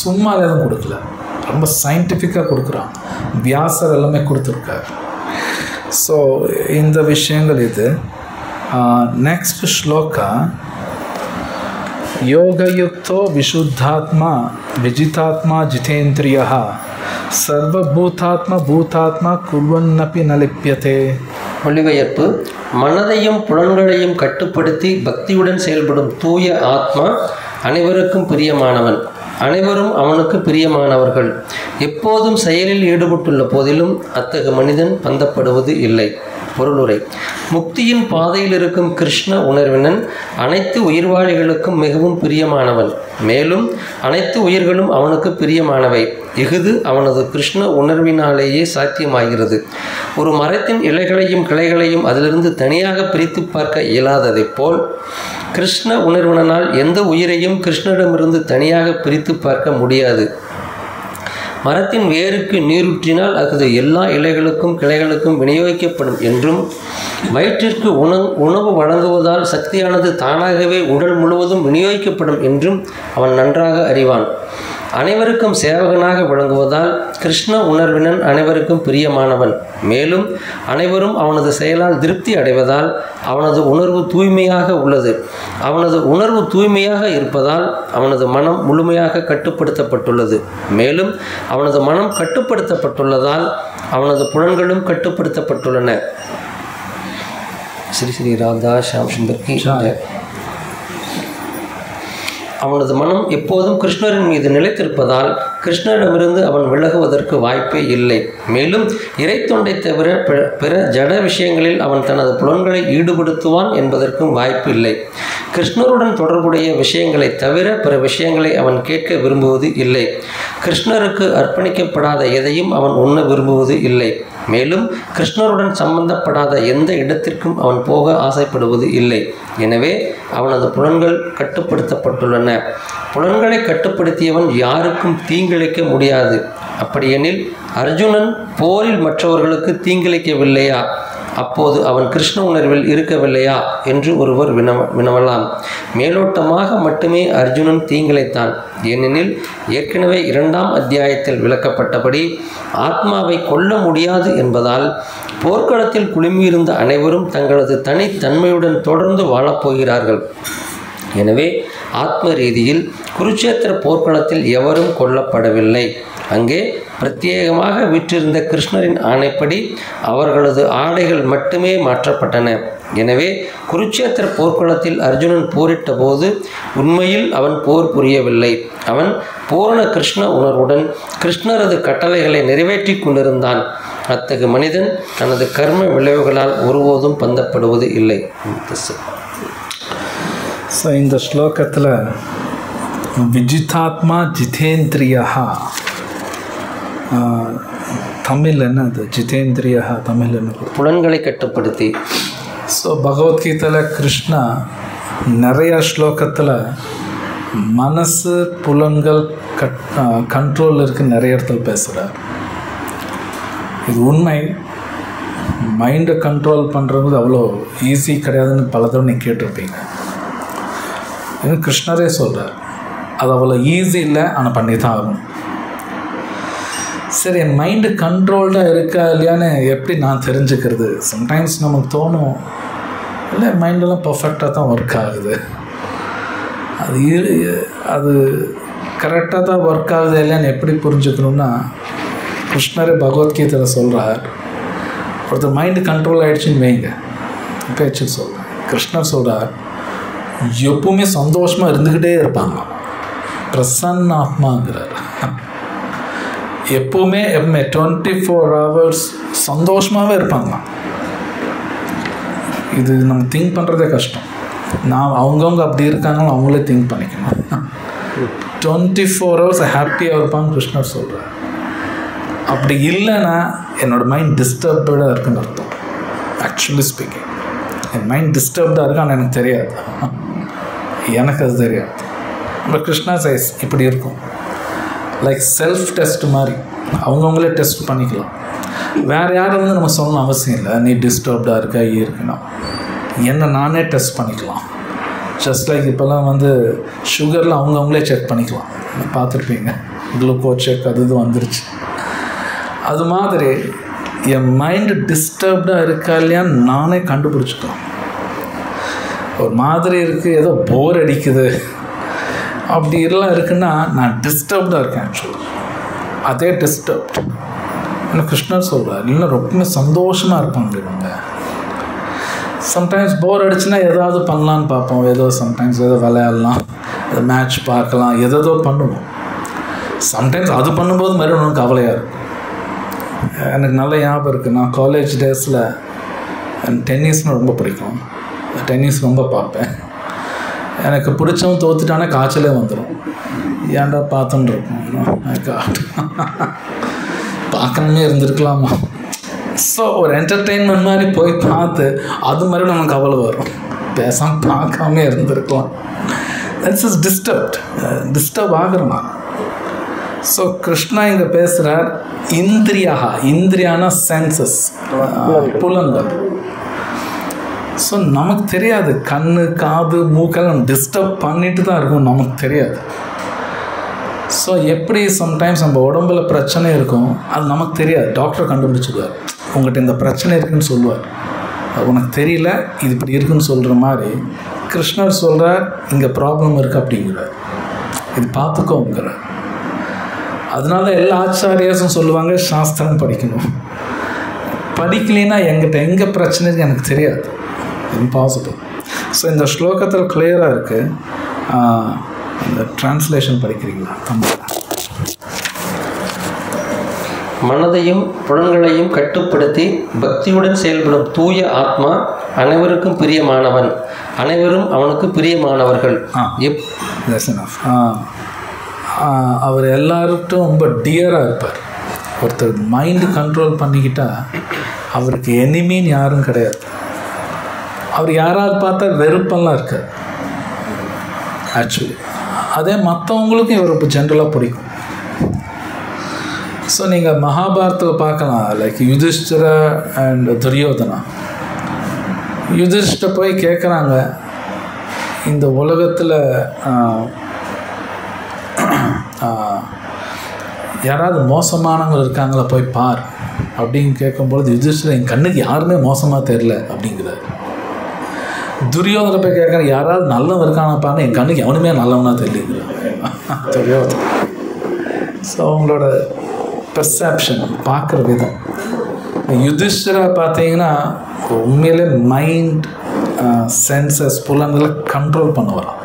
சும்மா எதுவும் கொடுக்கல, ரொம்ப சயின்டிஃபிக்காக கொடுக்குறாங்க. வியாசர் எல்லாமே கொடுத்துருக்காரு. ஸோ இந்த விஷயங்கள் இது. நெக்ஸ்ட் ஸ்லோகா, யோகயுக்தோ விஷுத்தாத்மா விஜிதாத்மா ஜிதேந்திரிய சர்வபூதாத்மா பூதாத்மா குர்வன்னபி நலிப்பியதே. மொழிபெயர்ப்பு: மனதையும் புலன்களையும் கட்டுப்படுத்தி பக்தியுடன் செயல்படும் தூய ஆத்மா அனைவருக்கும் பிரியமானவன், அனைவரும் அவனுக்கு பிரியமானவர்கள். எப்போதும் செயலில் ஈடுபட்டுள்ள போதிலும் அத்தகைய மனிதன் பந்தப்படுவது இல்லை. பொருளுரை: முக்தியின் பாதையில் இருக்கும் கிருஷ்ண உணர்வினன் அனைத்து உயிர்வாழிகளுக்கும் மிகவும் பிரியமானவன். மேலும் அனைத்து உயிர்களும் அவனுக்கு பிரியமானவை. இஃது அவனது கிருஷ்ண உணர்வினாலேயே சாத்தியமாகிறது. ஒரு மரத்தின் இலைகளையும் கிளைகளையும் அதிலிருந்து தனியாக பிரித்து பார்க்க இயலாததைப் போல் கிருஷ்ண உணர்வினால் எந்த உயிரையும் கிருஷ்ணரிடமிருந்து தனியாக பிரித்து பார்க்க முடியாது. மரத்தின் வேருக்கு நீரூற்றினால் அது எல்லா இலைகளுக்கும் கிளைகளுக்கும் விநியோகிக்கப்படும் என்றும், வயிற்றிற்கு உணவு வழங்குவதால் சக்தியானது தானாகவே உடல் முழுவதும் விநியோகிக்கப்படும் என்றும் அவன் நன்றாக அறிவான். அனைவருக்கும் சேவகனாக விளங்குவதால் கிருஷ்ண உணர்வினன் அனைவருக்கும் பிரியமானவன். மேலும் அனைவரும் அவனது செயலால் திருப்தி அடைவதால் அவனது உணர்வு தூய்மையாக உள்ளது. அவனது உணர்வு தூய்மையாக இருப்பதால் அவனது மனம் முழுமையாக கட்டுப்படுத்தப்பட்டுள்ளது. மேலும் அவனது மனம் கட்டுப்படுத்தப்பட்டுள்ளதால் அவனது புலன்களும் கட்டுப்படுத்தப்பட்டுள்ளன. ஸ்ரீ ஸ்ரீ ராதா ஷாம் சுந்தர். அவனது மனம் எப்போதும் கிருஷ்ணரின் மீது நிலைத்திருப்பதால் கிருஷ்ணரிடமிருந்து அவன் விலகுவதற்கு வாய்ப்பே இல்லை. மேலும் இறைத்தொண்டை தவிர பிற ஜட விஷயங்களில் அவன் தனது புலன்களை ஈடுபடுத்துவான் என்பதற்கும் வாய்ப்பு இல்லை. கிருஷ்ணருடன் தொடர்புடைய விஷயங்களை தவிர பிற விஷயங்களை அவன் கேட்க விரும்புவது இல்லை. கிருஷ்ணருக்கு அர்ப்பணிக்கப்படாத எதையும் அவன் உண்ண விரும்புவது இல்லை. மேலும் கிருஷ்ணருடன் சம்பந்தப்படாத எந்த இடத்திற்கும் அவன் போக ஆசைப்படுவது இல்லை. எனவே அவனது புலன்கள் கட்டுப்படுத்தப்பட்டுள்ளன. புலன்களை கட்டுப்படுத்தியவன் யாருக்கும் தீங்கிழைக்க முடியாது. அப்படியெனில் அர்ஜுனன் போரில் மற்றவர்களுக்கு தீங்கிழைக்கவில்லையா? அப்போது அவன் கிருஷ்ண உணர்வில் இருக்கவில்லையா என்று ஒருவர் வினவலாம். மேலோட்டமாக மட்டுமே அர்ஜுனன் தீங்கிழைத்தான். ஏனெனில் ஏற்கனவே 2ஆம் அத்தியாயத்தில் விளக்கப்பட்டபடி ஆத்மாவை கொல்ல முடியாது என்பதால் போர்க்களத்தில் குழுமியிருந்த அனைவரும் தங்களது தனித்தன்மையுடன் தொடர்ந்து வாழப்போகிறார்கள். எனவே ஆத்ம ரீதியில் குருட்சேத்திர போர்க்களத்தில் எவரும் கொல்லப்படவில்லை. அங்கே பிரத்யேகமாக விற்றிருந்த கிருஷ்ணரின் ஆணைப்படி அவர்களது ஆடைகள் மட்டுமே மாற்றப்பட்டன. எனவே குருட்சேத்திர போர்க்களத்தில் அர்ஜுனன் போரிட்ட போது உண்மையில் அவன் போர் புரியவில்லை. அவன் பூரண கிருஷ்ண உணர்வுடன் கிருஷ்ணரது கட்டளைகளை நிறைவேற்றி கொண்டிருந்தான். அத்தகைய மனிதன் தனது கர்ம விளைவுகளால் ஒருபோதும் பந்தப்படுவது இல்லை. ஸோ இந்த ஸ்லோகத்தில் விஜிதாத்மா ஜிதேந்திரியா, தமிழ் என்ன அது? ஜிதேந்திரியா தமிழ் என்ன? புலன்களை கட்டுப்படுத்தி. ஸோ பகவத்கீதையில் கிருஷ்ணா நிறைய ஸ்லோகத்தில் மனசு புலன்கள் கண்ட்ரோல் இருக்குது நிறைய இடத்துல பேசுகிறார். இது உண்மை. மைண்டை கண்ட்ரோல் பண்ணுறது அவ்வளோ ஈஸி கிடையாதுன்னு பல தடவை நீங்கள் கேட்டிருப்பீங்க. இன்னும் கிருஷ்ணரே சொல்கிறார் அது அவ்வளோ ஈஸி இல்லை, ஆனால் பண்ணி தான் ஆகணும். சரி, என் மைண்டு கண்ட்ரோல்டாக இருக்கா இல்லையான்னு எப்படி நான் தெரிஞ்சுக்கிறது? சம்டைம்ஸ் நமக்கு தோணும், இல்லை மைண்டெல்லாம் பர்ஃபெக்டாக தான் ஒர்க் ஆகுது, அது கரெக்டாக தான் ஒர்க் ஆகுது இல்லையான்னு எப்படி புரிஞ்சுக்கணுன்னா, கிருஷ்ணரே பகவத்கீதையில் சொல்கிறார், ஒருத்தர் மைண்டு கண்ட்ரோல் ஆகிடுச்சின்னு வைங்க, பேச்சு சொல்கிறேன், கிருஷ்ணர் சொல்கிறார் எப்பவுமே சந்தோஷமாக இருந்துக்கிட்டே இருப்பாங்க, பிரசன்ன ஆத்மாங்கிறார். எப்பவுமே 24 hours சந்தோஷமாகவே இருப்பாங்க. இது நம்ம திங்க் பண்ணுறதே கஷ்டம். நான் அவங்கவுங்க அப்படி இருக்காங்களோ அவங்களே திங்க் பண்ணிக்கணும். 24 hours ஹாப்பியாக இருப்பாங்க கிருஷ்ணர் சொல்கிறார். அப்படி இல்லைன்னா என்னோடய மைண்ட் டிஸ்டர்ப்டாக இருக்குன்னு அர்த்தம். ஆக்சுவலி ஸ்பீக்கிங் என் மைண்ட் டிஸ்டர்ப்டாக இருக்கான்னு எனக்கு தெரியாது, எனக்கு அது தெரியாது. நம்ம கிருஷ்ணா சைஸ் இப்படி இருக்கும், லைக் செல்ஃப் டெஸ்ட் மாதிரி அவங்கவுங்களே டெஸ்ட் பண்ணிக்கலாம். வேறு யாரும் வந்து நம்ம சொல்லணும் அவசியம் இல்லை, நீ டிஸ்டர்ப்டாக இருக்கா இருக்கணும், என்னை நானே டெஸ்ட் பண்ணிக்கலாம். ஜஸ்ட் லைக் இப்போல்லாம் வந்து சுகரில் அவங்களே செக் பண்ணிக்கலாம், பார்த்துருப்பீங்க, குளுக்கோஸ் செக் அது இது வந்துருச்சு. அது மாதிரி என் மைண்டு டிஸ்டர்ப்டாக இருக்கா இல்லையான்னு நானே கண்டுபிடிச்சிக்கலாம். ஒரு மாதிரி இருக்குது, ஏதோ போர் அடிக்குது அப்படி எல்லாம் இருக்குன்னா நான் டிஸ்டர்ப்டாக இருக்கேன். ஆக்சுவலாக அதே டிஸ்டர்ப்ட் எனக்கு கிருஷ்ணர் சொல்கிறார். இல்லைன்னா ரொம்பவுமே சந்தோஷமாக இருப்பாங்க இவங்க. சம்டைம்ஸ் போர் அடிச்சுன்னா ஏதாவது பண்ணலான்னு பார்ப்போம், ஏதோ சம்டைம்ஸ் ஏதோ விளையாடலாம், ஏதோ மேட்ச் பார்க்கலாம், ஏதோ பண்ணுவோம். சம்டைம்ஸ் அது பண்ணும்போது மறுபடியும் ஒன்றும் கவலையாக இருக்கும். எனக்கு நல்ல ஞாபகம் இருக்குது, நான் காலேஜ் டேஸில் டென்னிஸ்னு ரொம்ப பிடிக்கும், டென்னிஸ் ரொம்ப பார்ப்பேன். எனக்கு பிடிச்சவன் தோத்துட்டானே காய்ச்சலே வந்துடும். ஏன்டா பார்த்துன்னு இருக்கும், பார்க்கணுமே இருந்திருக்கலாமா. ஸோ ஒரு என்டர்டெயின்மெண்ட் மாதிரி போய் பார்த்து அது மாதிரி நமக்கு கவலை வரும், பேசாமல் பார்க்காம இருந்திருக்கலாம். தட்ஸ் இஸ் டிஸ்டர்ப் ஆகிறோம். ஸோ கிருஷ்ணா இங்கே பேசுகிறார், இந்திரியான சென்சஸ், புலன்கள். ஸோ நமக்கு தெரியாது, கண்ணு காது மூக்கெல்லாம் டிஸ்டர்ப் பண்ணிட்டு தான் இருக்கும், நமக்கு தெரியாது. ஸோ எப்படி சம்டைம்ஸ் நம்ம உடம்புல பிரச்சனை இருக்கும், அது நமக்கு தெரியாது, டாக்டர் கண்டுபிடிச்சிடுவார், உங்கள்கிட்ட இந்த பிரச்சனை இருக்குதுன்னு சொல்லுவார். உனக்கு தெரியல, இது இப்படி இருக்குன்னு சொல்கிற மாதிரி கிருஷ்ணர் சொல்கிறார், இங்கே ப்ராப்ளம் இருக்குது அப்படிங்கிறார், இது பார்த்துக்கோங்கிறார். அதனால எல்லா ஆச்சாரியாஸும் சொல்லுவாங்க சாஸ்திரம் படிக்கணும். படிக்கலைன்னா எங்கே பிரச்சனை இருக்குது எனக்கு தெரியாது, இம்பாசிபிள். ஸோ இந்த ஸ்லோகத்தில் கிளியராக இருக்குது. இந்த டிரான்ஸ்லேஷன் படிக்கிறீங்களா தமிழ்? மனதையும் புலன்களையும் கட்டுப்படுத்தி பக்தியுடன் செயல்படும் தூய ஆத்மா அனைவருக்கும் பிரியமானவன், அனைவரும் அவனுக்கு பிரியமானவர்கள். அவர் எல்லாருக்கும் ரொம்ப டியராக இருப்பார். ஒருத்தர் மைண்டு கண்ட்ரோல் பண்ணிக்கிட்டால் அவருக்கு எனிமின்னு யாரும் கிடையாது. அவர் யாராவது பார்த்தா வெறுப்பெல்லாம் இருக்கார் ஆக்சுவலி. அதே மற்றவங்களுக்கும் இவர் இப்போ ஜென்ரலாக பிடிக்கும். ஸோ நீங்கள் மகாபாரத்தில் பார்க்கலாம், லைக் யுதிஷ்டிரா அண்ட் துரியோதனா. யுதிஷ்ட போய் கேட்குறாங்க, இந்த உலகத்தில் யாராவது மோசமானவங்க இருக்காங்களா போய் பார் அப்படின்னு கேட்கும்பொழுது யுதிஷ்டிரா என் கண்ணுக்கு யாருமே மோசமாக தெரில அப்படிங்கிறார். துரியோதனை போய் கேட்குறேன், யாராவது நல்லவன் இருக்கானப்பான்னு என் கண்ணுக்கு எவனுமே நல்லவனா தெரியலைங்கிறார் துரியோதனை. ஸோ அவங்களோட பெர்செப்ஷன், பார்க்குற விதம். யுதிஷ்டிரா பார்த்தீங்கன்னா உண்மையிலே மைண்ட் சென்சஸ் புலன்களை கண்ட்ரோல் பண்ண வரான்.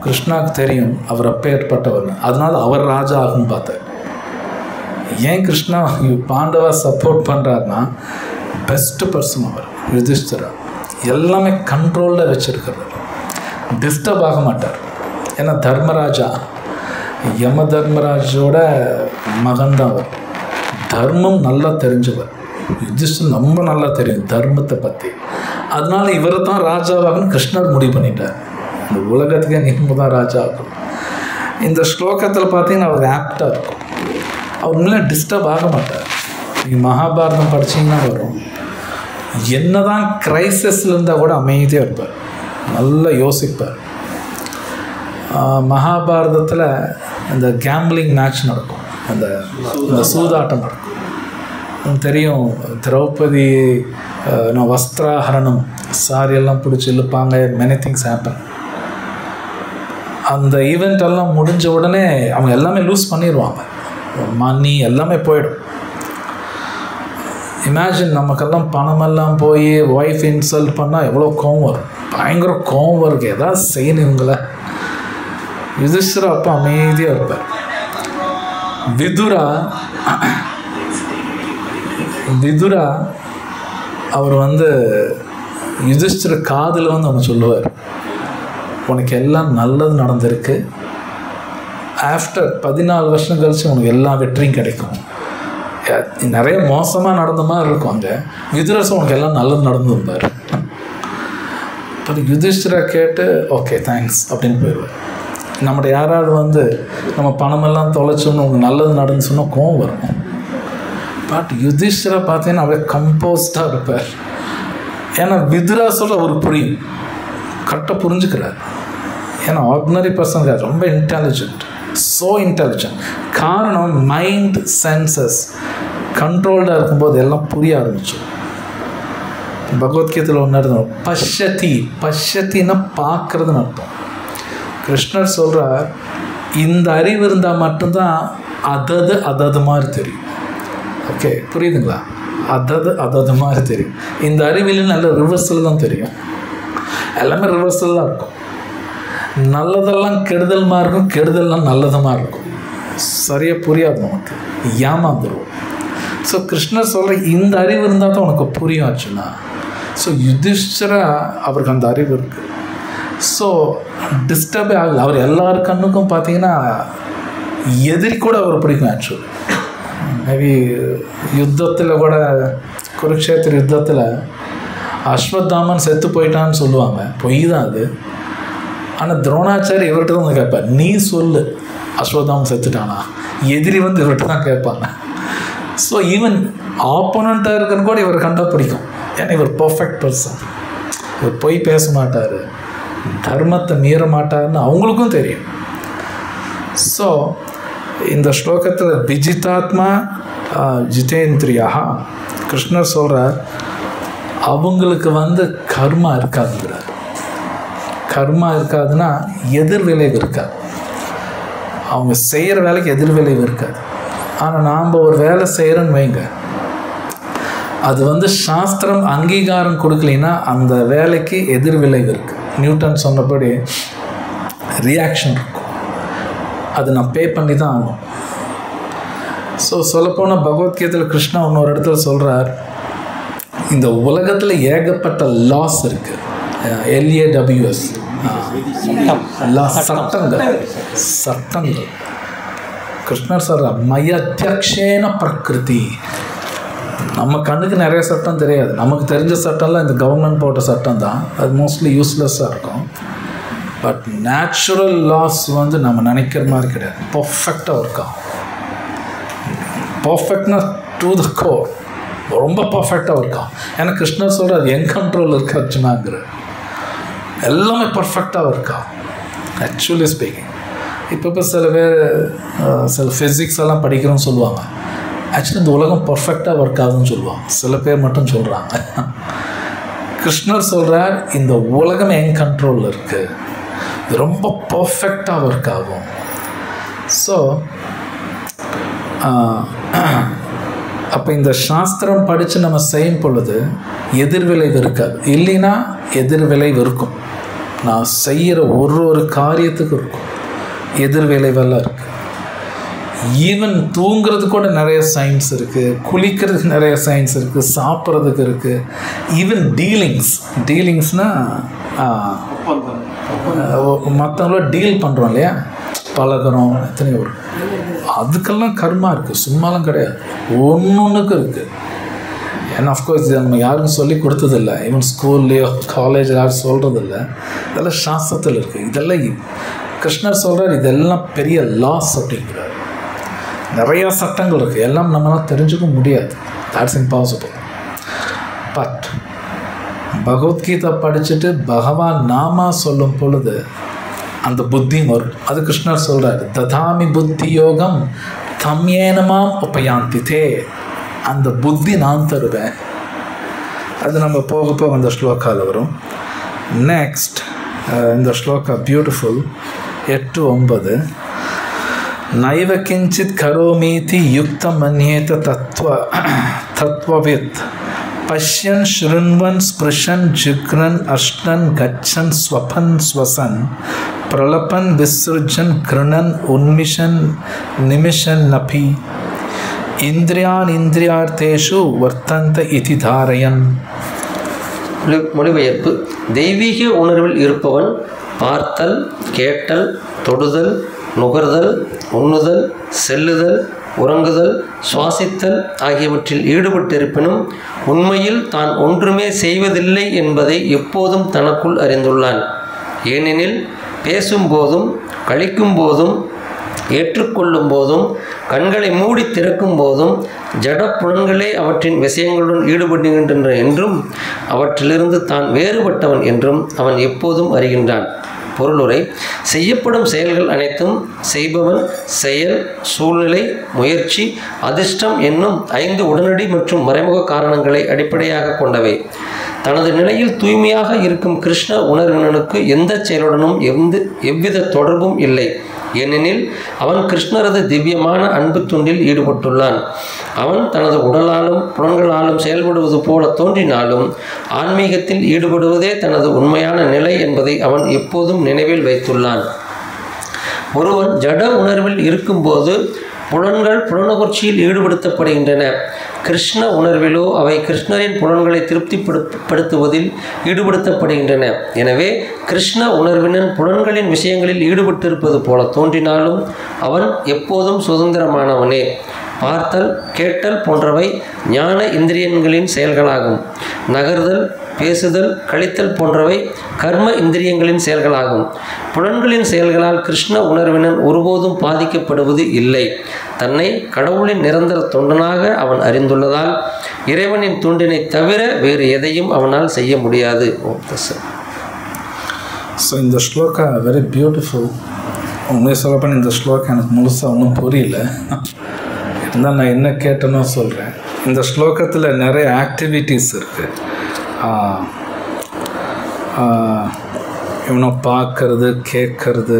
கிருஷ்ணாவுக்கு தெரியும் அவர் அப்பேற்பட்டவர், அதனால அவர் ராஜா ஆகுன்னு பார்த்தார். ஏன் கிருஷ்ணா பாண்டவா சப்போர்ட் பண்ணுறாருன்னா பெஸ்ட்டு பர்சன் அவர் யுதிஷ்டிரா. எல்லாமே கண்ட்ரோலில் வச்சுருக்கிறது, டிஸ்டர்ப் ஆக மாட்டார். ஏன்னா தர்மராஜா, யம தர்மராஜோட மகன் தான் அவர். தர்மம் நல்லா தெரிஞ்சவர். யுதிஷ்டிரர் ரொம்ப நல்லா தெரியும் தர்மத்தை பற்றி. அதனால இவரை தான் ராஜாவாகன்னு கிருஷ்ணர் முடிவு பண்ணிட்டார். இந்த உலகத்துக்கே நீங்க தான் ராஜா ஆகும். இந்த ஸ்லோகத்தில் பார்த்தீங்கன்னா அவர் ஆப்டாக இருக்கும். அவர் உண்மையில டிஸ்டர்ப் ஆக மாட்டார். நீங்கள் மகாபாரதம் படிச்சிங்கன்னா வரும், என்ன தான் கிரைசிஸில் இருந்தால் கூட அமைதியாக இருப்பார், நல்லா யோசிப்பார். மகாபாரதத்தில் இந்த கேம்பிளிங் மேட்ச் நடக்கும், அந்த சூதாட்டம் நடக்கும் தெரியும். திரௌபதி வஸ்திராஹரணம் சாரியெல்லாம் பிடிச்சி இழுப்பாங்க, மெனி திங்ஸ் ஹேப்பன். அந்த ஈவெண்ட் எல்லாம் முடிஞ்ச உடனே அவங்க எல்லாமே லூஸ் பண்ணிடுவாங்க, மணி எல்லாமே போயிடும். இமேஜின் நமக்கெல்லாம் பணமெல்லாம் போய் ஒய்ஃப் இன்சல்ட் பண்ணால் எவ்வளோ கோவம் வரும், பயங்கர கோவம் வருது, எதாவது செய்யணும் இவங்களை. யுதிஷ்டிரா அப்போ அமைதியாக இருப்பார். விதுரா அவர் யுதிஷ்டிர காதில் அவன் சொல்லுவார், உனக்கு எல்லாம் நல்லது நடந்திருக்கு, ஆஃப்டர் 14 வருஷம் கழிச்சு உனக்கு எல்லா வெற்றியும் கிடைக்கும். நிறைய மோசமாக நடந்த மாதிரி இருக்கும் அங்கே. விதுரசம் உனக்கு எல்லாம் நல்லது நடந்துருந்தார். அது யுதிஷ்டிரா கேட்டு ஓகே தேங்க்ஸ் அப்படின்னு போயிடுவார். நம்மகிட்ட யாராவது நம்ம பணமெல்லாம் தொலைச்சோன்னு உங்களுக்கு நல்லது நடந்து சொன்னால் கோவம் வரும். பட் யுதிஷ்டிரா பார்த்தீங்கன்னா அப்படியே கம்போஸ்டாக இருப்பார். ஏன்னா விதுரா சொல்கிற அவருக்கு புரியும், கரெக்டாக புரிஞ்சுக்கிறார். ஏன்னா ஆர்டினரி பர்சன் கிடையாது, ரொம்ப இன்டெலிஜென்ட், ஸோ இன்டெலிஜென்ட். காரணம் மைண்ட் சென்சஸ் கண்ட்ரோல்டாக இருக்கும்போது எல்லாம் புரிய ஆரம்பிச்சு. பகவத்கீதையில் ஒன்று இருந்தோம், பஷ்யதி. பஷ்யத்தின்னா பார்க்குறதுன்னு அர்த்தம். கிருஷ்ணர் சொல்கிறார், இந்த அறிவு இருந்தால் மட்டும்தான் அதது மாதிரி தெரியும். ஓகே, புரியுதுங்களா? அதது மாதிரி தெரியும். இந்த அறிவிலும் நல்ல ரிவர்சல் தான் தெரியும். எல்லாமே ரிவர்சல் தான் இருக்கும். நல்லதெல்லாம் கெடுதல்மா இருக்கும், கெடுதல்லாம் நல்லதமாக இருக்கும். சரியாக புரியாது, நமக்கு ஏமாந்துடும். ஸோ கிருஷ்ணர் சொல்கிற இந்த அறிவு இருந்தால் தான் உனக்கு புரியும் ஆச்சுன்னா. ஸோ யுதிஷ்டிரா அவருக்கு அந்த அறிவு இருக்குது. ஸோ டிஸ்டர்பே ஆகலை. அவர் எல்லார் கண்ணுக்கும் பார்த்தீங்கன்னா எதிரி கூட அவர் பிடிக்கும். ஆக்சுவலி மேபி யுத்தத்தில் கூட, குருக்ஷேத்திர யுத்தத்தில் அஸ்வத்தாமன் செத்து போயிட்டான்னு சொல்லுவாங்க, பொய் தான் அது. ஆனால் துரோணாச்சாரி இவர்கிட்ட தான் வந்து கேட்பார், நீ சொல்லு அஸ்வத்தாமன் செத்துட்டானா. எதிரி வந்து இவர்கிட்ட தான் கேட்பாங்க. ஸோ ஈவன் ஆப்போனண்ட்டாக இருக்குன்னு கூட இவர் கண்டா பிடிக்கும். ஏன்னா இவர் பர்ஃபெக்ட் பர்சன், இவர் பொய் பேச மாட்டார், தர்மத்தை மீற மாட்டார்னு அவங்களுக்கும் தெரியும். ஸோ இந்த ஸ்லோகத்தில் விஜிதாத்மா ஜிதேந்திரியா, கிருஷ்ணர் சொல்கிறார் அவங்களுக்கு வந்து கர்மா இருக்காதுங்கிறார். கர்மா இருக்காதுன்னா எதிர்விளைவு இருக்காது. அவங்க செய்கிற வேலைக்கு எதிர்விளைவு இருக்காது. ஆனால் நாம் ஒரு வேலை செய்கிறோன்னு வைங்க, அது வந்து சாஸ்திரம் அங்கீகாரம் கொடுக்கலைன்னா அந்த வேலைக்கு எதிர்விளைவு இருக்குது. நியூட்டன் சொன்னபடி ரியாக்ஷன் இருக்கும், அது நான் பே பண்ணி தான் ஆகணும். ஸோ சொல்லப்போனால் பகவத்கீதையில் கிருஷ்ணா இன்னொரு இடத்துல சொல்கிறார், இந்த உலகத்தில் ஏகப்பட்ட லாஸ் இருக்குது. LAWS சட்டங்கள். கிருஷ்ணர் சொல்கிறார் மயத்யக்ஷேன பிரகிருதி. நம்ம கண்ணுக்கு நிறைய சட்டம் தெரியாது. நமக்கு தெரிஞ்ச சட்டம்லாம் இந்த கவர்மெண்ட் போட்ட சட்டம் தான். அது மோஸ்ட்லி யூஸ்லெஸ்ஸாக இருக்கும். பட் நேச்சுரல் லாஸ் வந்து நம்ம நினைக்கிற மாதிரி கிடையாது. பர்ஃபெக்டாக ஒர்க் ஆகும். பர்ஃபெக்ட்னா டு த கோர், ரொம்ப பர்ஃபெக்டாக ஒர்க் ஆகும். ஏன்னா கிருஷ்ணர் சொல்கிறார் என் கண்ட்ரோல் இருக்கு அர்ஜுனாங்கிற, எல்லாமே பர்ஃபெக்டாக ஒர்க் ஆகும். ஆக்சுவலி ஸ்பீக்கிங், இப்போ சில பேர் சில ஃபிசிக்ஸ் எல்லாம் படிக்கிறோன்னு சொல்லுவாங்க. ஆக்சுவலி இந்த உலகம் பர்ஃபெக்டாக ஒர்க் ஆகுதுன்னு சொல்லுவாங்க. சில பேர் மட்டும் சொல்கிறாங்க. கிருஷ்ணர் சொல்கிறார் இந்த உலகம் என் கண்ட்ரோலில் இருக்குது, இது ரொம்ப பர்ஃபெக்டாக ஒர்க் ஆகும். ஸோ அப்போ இந்த சாஸ்திரம் படித்து நம்ம செய்யும் பொழுது எதிர்விளைவு இருக்காது. இல்லைன்னா எதிர்விளைவு இருக்கும். நான் செய்கிற ஒரு காரியத்துக்கு இருக்கும் எதிர்விளைவெல்லாம் இருக்குது. ஈவன் தூங்குறது கூட நிறைய சயின்ஸ் இருக்குது, குளிக்கிறதுக்கு நிறைய சயின்ஸ் இருக்குது, சாப்பிட்றதுக்கு இருக்குது. ஈவன் டீலிங்ஸ்னால் மற்றவங்கள டீல் பண்ணுறோம் இல்லையா, பழகிறோம், எத்தனையோ ஒரு அதுக்கெல்லாம் கர்மா இருக்குது, சும்மாலாம் கிடையாது. ஒன்றுக்கு இருக்குது. ஏன்னா அஃப்கோர்ஸ் இதை நம்ம யாருக்கும் சொல்லி கொடுத்ததில்லை. ஈவன் ஸ்கூல்லையோ காலேஜில் யாரும் சொல்கிறதில்ல. இதெல்லாம் சாஸ்திரத்தில் இருக்குது. இதெல்லாம் கிருஷ்ணர் சொல்கிறார் இதெல்லாம் பெரிய லாஸ் அப்படிங்கிறார். நிறையா சட்டங்கள் இருக்குது, எல்லாம் நம்மளால் தெரிஞ்சுக்க முடியாது. That's impossible. பட் பகவத்கீதை படிச்சுட்டு பகவான் நாமா சொல்லும் பொழுது அந்த புத்தியும் வரும். அது கிருஷ்ணர் சொல்கிறார், ததாமி புத்தி யோகம் தம்யேனமாம் உபயாந்திதே. அந்த புத்தி நான் தருவேன். அது நம்ம போக போக அந்த ஸ்லோகாவில் வரும். நெக்ஸ்ட் இந்த ஸ்லோகா பியூட்டிஃபுல் 8-9. நைவ கிஞ்சித் கரோமீதி யுக்தம் மன்யேத தத்வவித் பஷ்யன் ஸ்ருண்வன் ஸ்பிருஷன் ஜிக்ரன் அஷ்டன் கச்சன் ஸ்வபன் ஸ்வசன் பிரலபன் விஸ்ருஜன் கிருணன் உன்மிஷன் நிமிஷன் நபி இந்திரியான் இந்திரியார்த்தேஷு வர்த்தந்த இதி தாரயன். மொழிபெயர்ப்பு: தெய்வீக உணர்வில் இருப்பவன் பார்த்தல், கேட்டல், தொடுதல், நுகர்தல், உண்ணுதல், செல்லுதல், உறங்குதல், சுவாசித்தல் ஆகியவற்றில் ஈடுபட்டிருப்பினும் உண்மையில் தான் ஒன்றுமே செய்வதில்லை என்பதை எப்போதும் தனக்குள் அறிந்துள்ளான். ஏனெனில் பேசும்போதும் கழிக்கும் போதும் ஏற்றுக்கொள்ளும் போதும் கண்களை மூடி திறக்கும் போதும் ஜட புலன்களே அவற்றின் விஷயங்களுடன் ஈடுபடுகின்றன என்றும் அவற்றிலிருந்து தான் வேறுபட்டவன் என்றும் அவன் எப்போதும் அறிகின்றான். பொருளுரை: செய்யப்படும் செயல்கள் அனைத்தும் செய்பவன், செயல், சூழ்நிலை, முயற்சி, அதிர்ஷ்டம் என்னும் 5 உடனடி மற்றும் மறைமுக காரணங்களை அடிப்படையாக கொண்டவை. தனது நிலையில் தூய்மையாக இருக்கும் கிருஷ்ண உணர்வினனுக்கு எந்த செயலுடனும் எவ்வித தொடர்பும் இல்லை. ஏனெனில் அவன் கிருஷ்ணரது திவ்யமான அன்பு தொண்டில் ஈடுபட்டுள்ளான். அவன் தனது உடலாலும் புலன்களாலும் செயல்படுவது போல தோன்றினாலும் ஆன்மீகத்தில் ஈடுபடுவதே தனது உண்மையான நிலை என்பதை அவன் எப்போதும் நினைவில் வைத்துள்ளான். ஒருவன் ஜட உணர்வில் இருக்கும்போது புலன்கள் புலனுகர்ச்சியில் ஈடுபடுத்தப்படுகின்றன. கிருஷ்ண உணர்விலோ அவை கிருஷ்ணரின் புலன்களை திருப்திப்படுத்துவதில் ஈடுபடுத்தப்படுகின்றன. எனவே கிருஷ்ண உணர்வினன் புலன்களின் விஷயங்களில் ஈடுபட்டிருப்பது போல தோன்றினாலும் அவன் எப்போதும் சுதந்திரமானவனே. பார்த்தல், கேட்டல் போன்றவை ஞான இந்திரியங்களின் செயல்களாகும். நகர்தல், பேசுதல், கழித்தல் போன்றவை கர்ம இந்திரியங்களின் செயல்களாகும். புலன்களின் செயல்களால் கிருஷ்ண உணர்வினன் ஒருபோதும் பாதிக்கப்படுவது இல்லை. தன்னை கடவுளின் நிரந்தர தொண்டனாக அவன் அறிந்துள்ளதால் இறைவனின் தொண்டினை தவிர வேறு எதையும் அவனால் செய்ய முடியாது. ஸோ இந்த ஸ்லோகா வெரி பியூட்டிஃபுல். உண்மையை சொல்லப்போனால் இந்த ஸ்லோகா எனக்கு முழுசாக ஒன்றும் புரியல. இருந்தால் நான் என்ன கேட்டேனோ சொல்கிறேன். இந்த ஸ்லோகத்தில் நிறைய ஆக்டிவிட்டீஸ் இருக்குது. இவனை பார்க்கறது, கேட்கறது,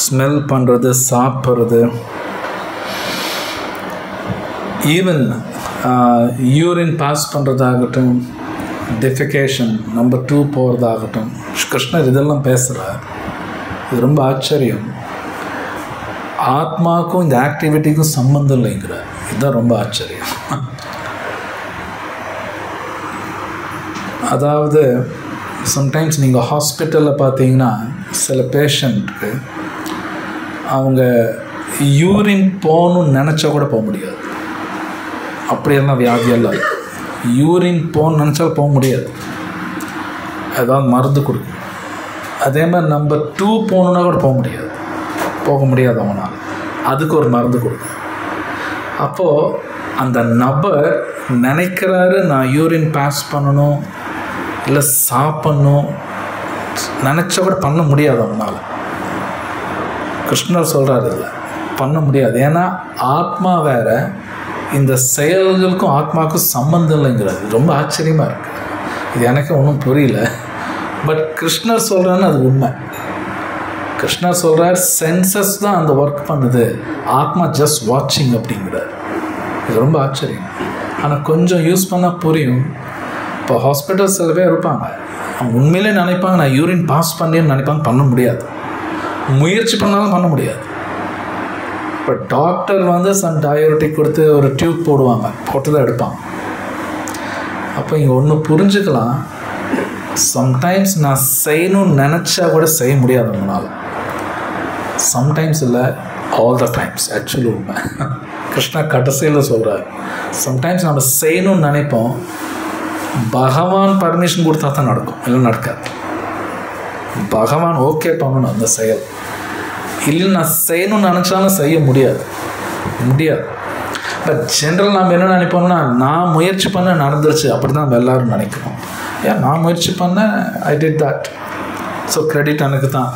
ஸ்மெல் பண்ணுறது, சாப்பிட்றது, ஈவன் யூரின் பாஸ் பண்ணுறதாகட்டும், டெஃபிகேஷன் நம்பர் 2 போகிறதாகட்டும், கிருஷ்ணர் இதெல்லாம் பேசுகிறார். இது ரொம்ப ஆச்சரியம். ஆத்மாவுக்கும் இந்த ஆக்டிவிட்டிக்கும் சம்மந்தம் இல்லைங்கிறார். இதுதான் ரொம்ப ஆச்சரியம். அதாவது சம்டைம்ஸ் நீங்கள் ஹாஸ்பிட்டலில் பார்த்தீங்கன்னா சில பேஷண்ட்டுக்கு அவங்க யூரின் போகணுன்னு நினச்சா கூட போக முடியாது. அப்படியெல்லாம் வியாதியெல்லாம் யூரின் போகணுன்னு நினச்சாலும் போக முடியாது. ஏதாவது மருந்து கொடுக்கும். அதே மாதிரி நம்பர் 2 போகணுன்னா கூட போக முடியாது அவனால். அதுக்கு ஒரு மருந்து கொடுக்கும். அப்போது அந்த நபர் நினைக்கிறாரு நான் யூரின் பாஸ் பண்ணணும், இல்லை சாப்பிட்ணும் நினச்சா கூட பண்ண முடியாது அவனால். கிருஷ்ணர் சொல்கிறாரு இல்லை, பண்ண முடியாது. ஏன்னா ஆத்மா வேற, இந்த செயல்களுக்கும் ஆத்மாவுக்கும் சம்மந்தம் இல்லைங்கிறாரு. ரொம்ப ஆச்சரியமாக இருக்குது. இது எனக்கு ஒன்றும் புரியல. பட் கிருஷ்ணர் சொல்கிறான்னு அது உண்மை. கிருஷ்ணர் சொல்கிறார் சென்சஸ் தான் அந்த ஒர்க் பண்ணுது, ஆத்மா ஜஸ்ட் வாட்சிங் அப்படிங்கிறார். இது ரொம்ப ஆச்சரியம். ஆனால் கொஞ்சம் யூஸ் பண்ணால் புரியும். இப்போ ஹாஸ்பிட்டல் சில பேர் இருப்பாங்க, அவங்க உண்மையிலே நினைப்பாங்க நான் யூரின் பாஸ் பண்ணேன்னு நினைப்பாங்க, பண்ண முடியாது. முயற்சி பண்ணாலும் பண்ண முடியாது. இப்போ டாக்டர் வந்து சம் டயபெட்டிக் கொடுத்து ஒரு டியூப் போடுவாங்க, போட்டு தான் எடுப்பாங்க. அப்போ இங்கே ஒன்று புரிஞ்சுக்கலாம், சம்டைம்ஸ் நான் செய்யணும்னு நினச்சா கூட செய்ய முடியாது நம்மளால். சம்டைம்ஸ் இல்லை, ஆல் த டைம்ஸ். ஆக்சுவலி உண்மை கிருஷ்ணா கடைசியில் சொல்கிறார், சம்டைம்ஸ் நம்ம செய்யணும்னு நினைப்போம், பகவான் பர்மிஷன் கொடுத்தா தான் நடக்கும், இல்லை நடக்காது. பகவான் ஓகே பண்ணணும் அந்த செயல். இல்லை நான் செய்யணும்னு நினச்சாலும் செய்ய முடியாது. பட் ஜென்ரல் நம்ம என்ன நினைப்போம்னா, நான் முயற்சி பண்ண நடந்துருச்சு, அப்படி தான் நம்ம எல்லோரும் நினைக்கிறோம். ஏன் நான் முயற்சி பண்ணேன், I did that, so credit எனக்கு தான்,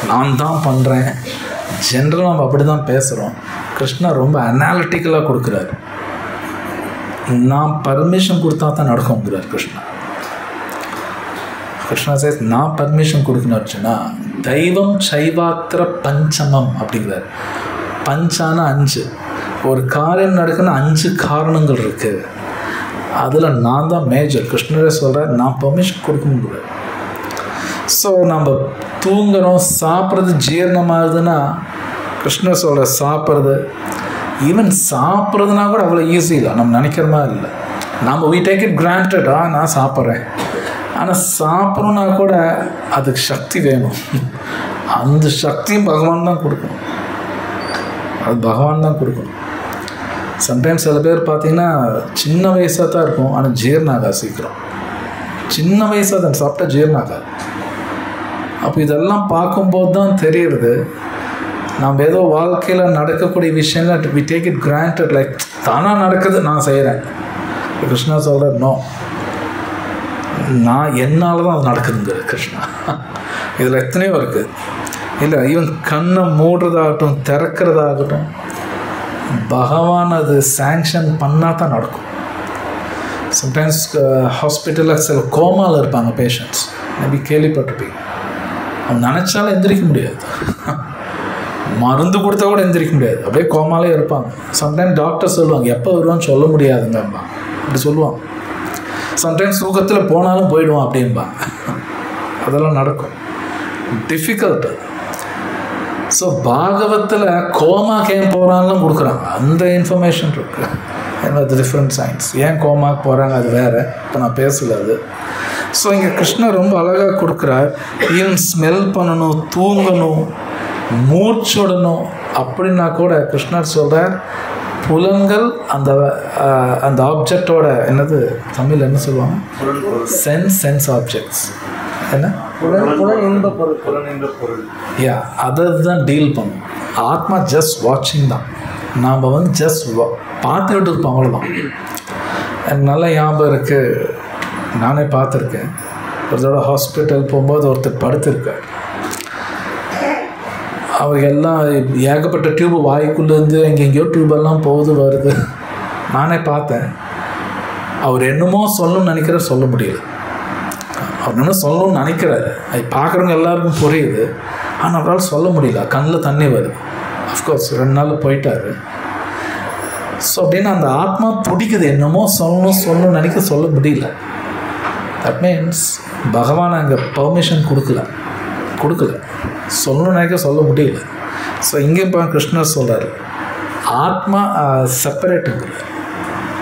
நான் தான் பண்ணுறேன். ஜென்ரல் நம்ம அப்படி தான் பேசுகிறோம். கிருஷ்ணா ரொம்ப அனாலிட்டிக்கலாக கொடுக்குறாரு. நான் பர்மிஷன் கொடுத்தா தான் நடக்கும்ங்கிறார் கிருஷ்ணா. கிருஷ்ணா சேஸ் நான் பர்மிஷன் கொடுக்கணுச்சுன்னா தெய்வம் சைவாத்திர பஞ்சமம் அப்படிங்கிறார். பஞ்சான 5. ஒரு காரியம் நடக்குன்னா 5 காரணங்கள் இருக்குது. அதில் நான் தான் மேஜர். கிருஷ்ணரே சொல்கிறார் நான் பர்மிஷன் கொடுக்கணுங்கிறார். ஸோ நம்ம தூங்குறோம், சாப்பிட்றது ஜீரணமாகுதுன்னா கிருஷ்ணர் சொல்கிற சாப்பிட்றது, ஈவன் சாப்பிட்றதுனா கூட அவ்வளோ ஈஸி இல்லை, நம்ம நினைக்கிற மாதிரி இல்லை. நம்ம we take it granted, நான் சாப்பிட்றேன். ஆனால் சாப்பிட்றோன்னா கூட அதுக்கு சக்தி வேணும். அந்த சக்தியும் பகவான் தான் கொடுக்கணும். அது பகவான் தான் கொடுக்கணும். சம்டைம்ஸ் சில பேர் பார்த்திங்கன்னா சின்ன வயசாக தான் இருக்கும், ஆனால் ஜீரணாகா சீக்கிரம். சின்ன வயசாக தான் சாப்பிட்டா ஜீரணாகா. அப்போ இதெல்லாம் பார்க்கும்போது தான் தெரியுது நம்ம ஏதோ வாழ்க்கையில் நடக்கக்கூடிய விஷயங்கள் we take it granted, like தானாக நடக்குது நான் செய்கிறேன். கிருஷ்ணா சொல்கிறார், நோ, நான் என்னால் தான் அது நடக்குதுங்கிற கிருஷ்ணா. இதில் எத்தனையோ இருக்குது. இல்லை, ஈவன் கண்ணை மூடுறதாகட்டும் திறக்கிறதாகட்டும் பகவான் அது சேங்ஷன் பண்ணால் தான் நடக்கும். சம்டைம்ஸ் ஹாஸ்பிட்டலில் சில கோமாவில் இருப்பாங்க பேஷண்ட்ஸ், மேபி கேள்விப்பட்டிருப்பீங்க. அவன் நினச்சாலும் எந்திரிக்க முடியாது, மருந்து கொடுத்தா கூட எந்திரிக்க முடியாது, அப்படியே கோமாலே இருப்பாங்க. சம்டைம் டாக்டர் சொல்லுவாங்க எப்போ வருவான்னு சொல்ல முடியாதுங்க அப்படி சொல்லுவாங்க. சம்டைம்ஸ் தூக்கத்தில் போனாலும் போயிடுவான் அப்படின்பாங்க. அதெல்லாம் நடக்கும், டிஃபிகல்ட். ஸோ பாகவத்தில் கோமாக்கு ஏன் போகிறான்லாம் கொடுக்குறாங்க, அந்த இன்ஃபர்மேஷன் இருக்குது. ஏன்னா அது டிஃப்ரெண்ட் சயின்ஸ். ஏன் கோமாக்கு போகிறாங்க அது வேறு, இப்போ நான் பேசல அது. ஸோ இங்கே கிருஷ்ணர் ரொம்ப அழகாக கொடுக்குறார். ஈவன் ஸ்மெல் பண்ணணும், தூங்கணும், மூச்சுடணும் அப்படின்னா கூட கிருஷ்ணர் சொல்கிறார் புலன்கள் அந்த ஆப்ஜெக்டோட என்னது தமிழ் என்ன சொல்லுவாங்க, சென்ஸ் ஆப்ஜெக்ட்ஸ் என்ன யா அதை தான் டீல் பண்ணும். ஆத்மா ஜஸ்ட் வாட்சிங் தான், நாம் ஜஸ்ட் பார்த்துக்கிட்டு இருப்போம், அவ்வளோதான். எனக்கு நல்ல ஞாபகம் இருக்குது, நானே பார்த்துருக்கேன். ஒரு தடவை ஹாஸ்பிட்டல் போகும்போது ஒருத்தர் படுத்திருக்கார். அவருக்கு எல்லாம் ஏகப்பட்ட டியூப் வாய்க்குள்ளேருந்து எங்கெங்கேயோ டியூபெல்லாம் போகுது வருது. நானே பார்த்தேன். அவர் என்னமோ சொல்லணும்னு நினைக்கிற சொல்ல முடியல. அவர் என்ன சொல்லணும்னு நினைக்கிறாரு, அது பார்க்குறவங்க எல்லாருக்கும் புரியுது, ஆனால் அவரால் சொல்ல முடியல. கண்ணில் தண்ணி வருது. அஃப்கோர்ஸ் 2 நாள் போயிட்டார். ஸோ அப்படின்னு அந்த ஆத்மா பிடிக்குது, என்னமோ சொல்லணும்னு நினைக்க சொல்ல முடியல. தட் மீன்ஸ் பகவான் அங்கே பர்மிஷன் கொடுக்கல, சொல்லணும்னு நினைக்க சொல்ல முடியல. ஸோ இங்கே இப்போ கிருஷ்ணர் சொல்கிறார் ஆத்மா செப்பரேட்டுங்கிறார்.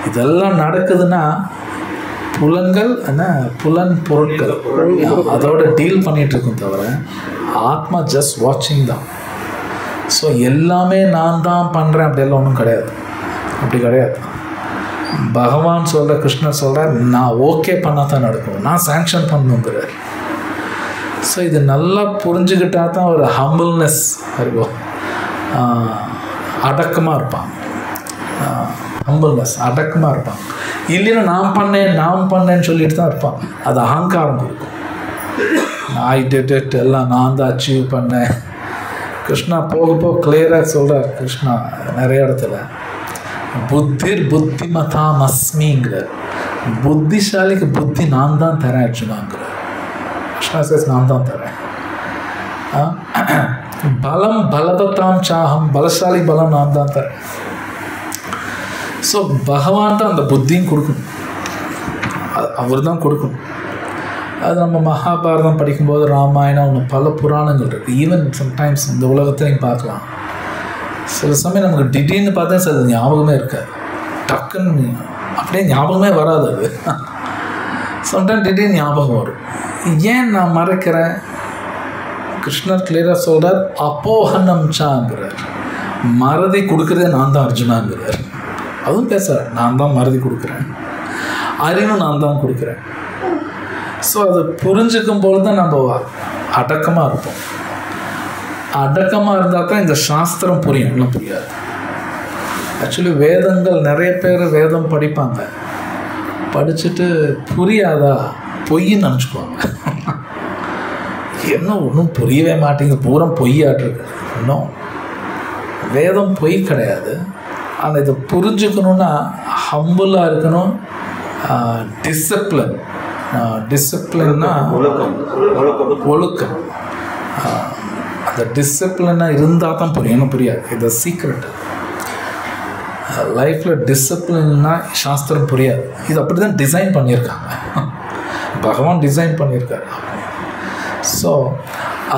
இதெல்லாம் நடக்குதுன்னா புலன்கள் புலன் பொருட்கள் அதோட டீல் பண்ணிகிட்ருக்கும் தவிர ஆத்மா ஜஸ்ட் வாட்சிங் தான். ஸோ எல்லாமே நான் தான் பண்ணுறேன் அப்படியெல்லாம் ஒன்றும் கிடையாது, அப்படி கிடையாது. பகவான் சொல்கிற கிருஷ்ணர் சொல்கிறார் நான் ஓகே பண்ணால் தான் நடக்கும், நான் சேங்ஷன் பண்ணணுங்கிறார். ஸோ இது நல்லா புரிஞ்சுக்கிட்டா தான் ஒரு ஹம்பிள்னஸ் இருக்கும், அடக்கமாக இருப்பாங்க. ஹம்பிள்னஸ் அடக்கமாக இருப்பாங்க. இல்லைன்னா நான் பண்ணேன்னு சொல்லிட்டு தான் இருப்பாங்க. அது அகங்காரம் இருக்கும். ஐ டிட் இட், எல்லாம் நான் தான் அச்சீவ் பண்ணேன். கிருஷ்ணா போக கிளியராக சொல்கிறார். கிருஷ்ணா நிறைய இடத்துல புத்திமதாம் அஸ்மிங்கிறார். புத்திசாலிக்கு புத்தி நான் தான் தரேன் அர்ஜுனாங்கிறார். கிருஷ்ணா சேஸ் நான் தான் தரேன். பலவத்தாம் சாகம், பலசாலி பலம் நான் தான் தரேன். ஸோ பகவான் தான் அந்த புத்தியும் கொடுக்கணும், அவர் தான் கொடுக்கணும். அது நம்ம மகாபாரதம் படிக்கும்போது ராமாயணம் ஒன்று பல புராணங்கள் இருக்குது. ஈவன் சம்டைம்ஸ் இந்த உலகத்தையும் பார்க்கலாம். சில சமயம் நமக்கு திடீர்னு பார்த்தா சில ஞாபகமே இருக்காது, டக்குன்னு அப்படியே ஞாபகமே வராது. அது சம்டைம் திடீர்னு ஞாபகம் வரும். ஏன் நான் மறைக்கிறேன்? கிருஷ்ணர் கிளியராக சொல்கிறார் அப்போஹனம் சாங்கிறார். மறதி கொடுக்குறதே நான் தான் அர்ஜுனாங்கிறார். அதுவும் பேசுகிறார், நான் தான் மறதி கொடுக்குறேன், அறிவும் நான் தான் கொடுக்குறேன். ஸோ அதை புரிஞ்சுக்கும் போது தான் நம்ம அடக்கமாக இருப்போம். அடக்கமாக இருந்தால் தான் இந்த சாஸ்திரம் புரியும், இல்லை புரியாது. ஆக்சுவலி வேதங்கள் நிறைய பேர் வேதம் படிப்பாங்க, படிச்சுட்டு புரியாதா பொய்ன்னு நினச்சிக்குவாங்க. என்ன ஒன்றும் புரியவே மாட்டேங்குது, பூரா பொய்யாட்டிருக்கு. இன்னும் வேதம் பொய் கிடையாது. ஆனால் இதை புரிஞ்சுக்கணுன்னா ஹம்புளாக இருக்கணும். டிசிப்ளின்னா ஒழுக்கம். அந்த டிசிப்ளினாக இருந்தால் தான் புரியும், என்ன புரியாது. இது சீக்ரெட்டு. லைஃப்பில் டிசிப்ளின்னா சாஸ்திரம் புரியாது. இது அப்படி தான் டிசைன் பண்ணியிருக்காங்க, பகவான் டிசைன் பண்ணியிருக்காரு. ஸோ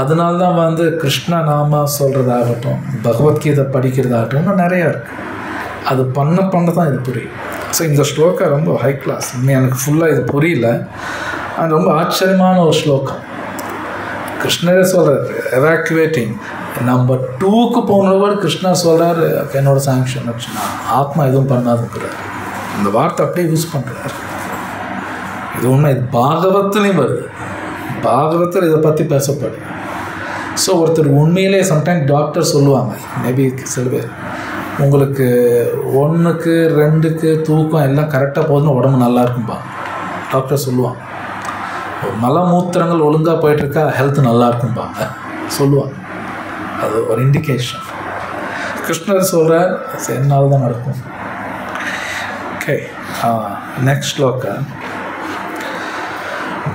அதனால தான் கிருஷ்ண நாமா சொல்கிறதாகட்டும், பகவத்கீதை படிக்கிறதாகட்டும், இன்னும் நிறையா இருக்குது. அது பண்ண தான் இது புரியும். ஸோ இந்த ஸ்லோகா ரொம்ப ஹை கிளாஸ். எனக்கு ஃபுல்லாக இது புரியல, அது ரொம்ப ஆச்சரியமான ஒரு ஸ்லோகம். கிருஷ்ணரே சொல்கிறார் எவாக்குவேட்டிங். நம்பர் 2க்கு போனவர் கிருஷ்ணர் சொல்கிறார் என்னோட சாங்ஷன் வச்சுன்னா ஆத்மா எதுவும் பண்ணாதுங்கிறார். இந்த வார்த்தை அப்படியே யூஸ் பண்ணுறார். இது உண்மை. இது பாகவத்துலேயும் வருது, பாகவத்தில் இதை பற்றி பேசப்படுது. ஸோ ஒருத்தர் உண்மையிலே சம்டைம்ஸ் டாக்டர் சொல்லுவாங்க, மேபி சில பேர் உங்களுக்கு 1க்கு 2க்கு தூக்கம் எல்லாம் கரெக்டாக போதுன்னு உடம்பு நல்லா இருக்கும்பா டாக்டர் சொல்லுவாங்க. மலமூத்திரங்கள் ஒழுங்காக போயிட்டுருக்கா ஹெல்த் நல்லா இருக்கும்பாங்க சொல்லுவாங்க. அது ஒரு இண்டிகேஷன். கிருஷ்ணர் சொல்கிறார் என்னால் தான் நடக்கும். Okay, next shloka.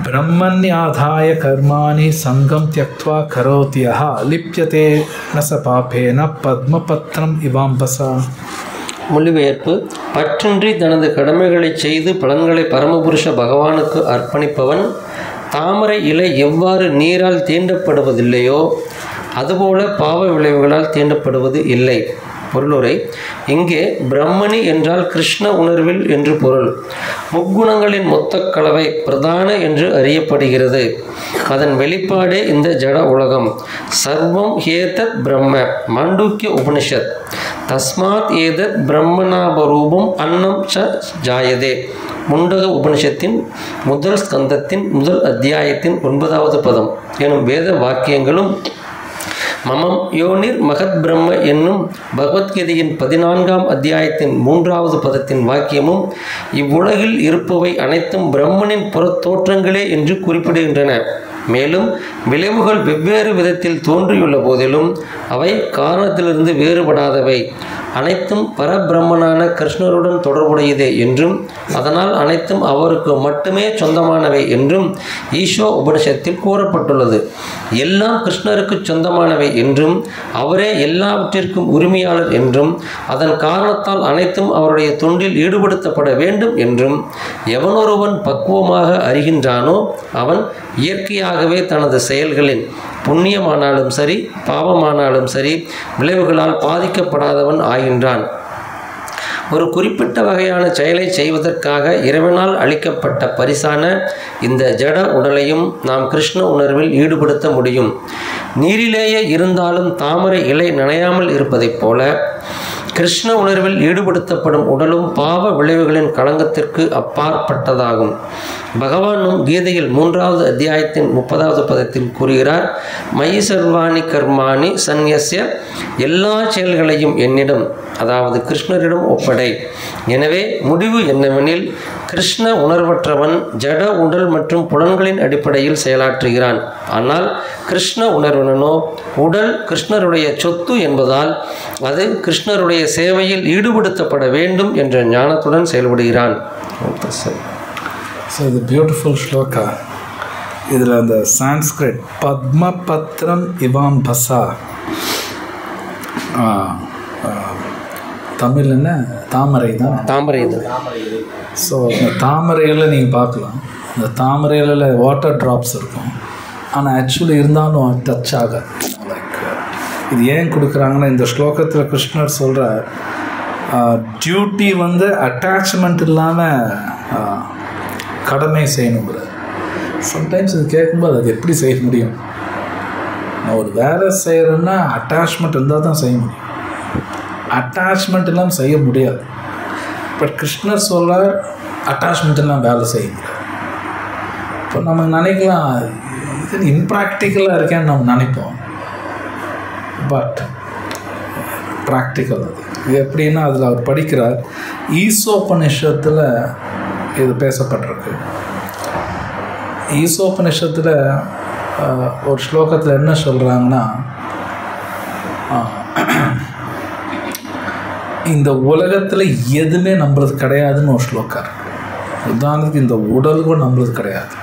பிரம்மண்யாதாய கர்மாணி சங்கம் தியக்த்வா கரோத்யஹ லிப்யதே ந ச பாபேன பத்மபத்ரம் இவாம்பசா. மொழிபெயர்ப்பு: பற்றின்றி தனது கடமைகளை செய்து பலன்களை பரமபுருஷ பகவானுக்கு அர்ப்பணிப்பவன் தாமரை இலை எவ்வாறு நீரால் தீண்டப்படுவதில்லையோ அதுபோல பாவ விளைவுகளால் தீண்டப்படுவது இல்லை. பொருளுரை: இங்கே பிரம்மணி என்றால் கிருஷ்ண உணர்வில் என்று பொருள். முக்குணங்களின் மொத்த கலவை பிரதான என்று அறியப்படுகிறது. அதன் வெளிப்பாடே இந்த ஜட உலகம். சர்வம் ஏதத் பிரம்ம. மாண்டூக்கிய உபனிஷத். தஸ்மாத் ஏதத் பிரம்மணாபரூபம் அன்னம் ச ஜாயதே. முண்டக உபனிஷத்தின் முதல் ஸ்கந்தத்தின் முதல் அத்தியாயத்தின் 9வது பதம் எனும் வேத வாக்கியங்களும் மமம் யோனிர் மகத் பிரம்ம என்னும் பகவத்கீதையின் 14ஆம் அத்தியாயத்தின் 3வது பதத்தின் வாக்கியமும் இவ்வுலகில் இருப்பவை அனைத்தும் பிரம்மனின் புறத்தோற்றங்களே என்று குறிப்பிடுகின்றன. மேலும் விளைவுகள் வெவ்வேறு விதத்தில் தோன்றியுள்ள போதிலும் அவை காரணத்திலிருந்து வேறுபடாதவை. அனைத்தும் பரபிரம்மனான கிருஷ்ணருடன் தொடர்புடையதே என்றும் அதனால் அனைத்தும் அவருக்கு மட்டுமே சொந்தமானவை என்றும் ஈஷோ உபனிஷத்தில் கூறப்பட்டுள்ளது. எல்லாம் கிருஷ்ணருக்கு சொந்தமானவை என்றும் அவரே எல்லாவற்றிற்கும் உரிமையாளர் என்றும் அதன் காரணத்தால் அனைத்தும் அவருடைய தொண்டில் ஈடுபடுத்தப்பட வேண்டும் என்றும் எவனொருவன் பக்குவமாக அறிகின்றானோ அவன் இயற்கையாகவே தனது செயல்களின் புண்ணியமானாலும் சரி பாவமானாலும் சரி விளைவுகளால் பாதிக்கப்படாதவன் ஆகின்றான். ஒரு குறிப்பிட்ட வகையான செயலை செய்வதற்காக இறைவனால் அளிக்கப்பட்ட பரிசான இந்த ஜட உடலையும் நாம் கிருஷ்ண உணர்வில் ஈடுபடுத்த முடியும். நீரிலேயே இருந்தாலும் தாமரை இலை நனையாமல் இருப்பதைப் போல கிருஷ்ண உணர்வில் ஈடுபடுத்தப்படும் உடலும் பாவ விளைவுகளின் களங்கத்திற்கு அப்பாற்பட்டதாகும். பகவானும் கீதையில் 3வது அத்தியாயத்தின் 30வது பதத்தில் கூறுகிறார், மயி சர்வாணி கர்மாணி சந்நியஸ்ய. எல்லா செயல்களையும் என்னிடம், அதாவது கிருஷ்ணரிடம் ஒப்படை. எனவே முடிவு என்னவெனில், கிருஷ்ண உணர்வற்றவன் ஜட உடல் மற்றும் புலன்களின் அடிப்படையில் செயலாற்றுகிறான். ஆனால் கிருஷ்ண உணர்வனோ உடல் கிருஷ்ணருடைய சொத்து என்பதால் அது கிருஷ்ணருடைய சேவையில் ஈடுபடுத்தப்பட வேண்டும் என்ற ஞானத்துடன் செயல்படுகிறான். ஸோ இது பியூட்டிஃபுல் ஸ்லோகா. இதில் அந்த சான்ஸ்கிரிட் பத்மபத்ரம் இவாம் பசா, தமிழ் என்ன தாமரை தான், தாமரை தான். ஸோ இந்த தாமரையில் நீங்கள் பார்க்கலாம், இந்த தாமரையில் வாட்டர் ட்ராப்ஸ் இருக்கும். ஆனால் ஆக்சுவலி இருந்தாலும் டச் ஆகாது. லைக் இது ஏன் கொடுக்குறாங்கன்னா, இந்த ஸ்லோகத்தில் கிருஷ்ணர் சொல்கிற டியூட்டி வந்து அட்டாச்மெண்ட் இல்லாமல் கடமை செய்யணுங்கிற. சம்டைம்ஸ் இது கேட்கும்போது அது எப்படி செய்ய முடியும்? நான் ஒரு வேலை செய்கிறேன்னா அட்டாச்மெண்ட் இருந்தால் தான் செய்ய முடியும். அட்டாச்மெண்ட் இல்லாமல் செய்ய முடியாது. பட் கிருஷ்ணர் சொல்கிறார் அட்டாச்மெண்ட் எல்லாம் வேலை செய்ய முடியாது. இப்போ நம்ம நினைக்கலாம் இது இம்ப்ராக்டிக்கலாக இருக்கேன்னு நம்ம நினைப்போம். பட் ப்ராக்டிக்கல் அது. இது எப்படின்னா அதில் அவர் படிக்கிறார், ஈசோபனிஷத்தில் இது பேசப்பட்டிருக்கு. ஈசோபனிஷத்தில் ஒரு ஸ்லோகத்தில் என்ன சொல்கிறாங்கன்னா, இந்த உலகத்தில் எதுவுமே நம்மளது கிடையாதுன்னு ஒரு ஸ்லோகம். உதாரணத்துக்கு இந்த உடல் கூட நம்மளது கிடையாது.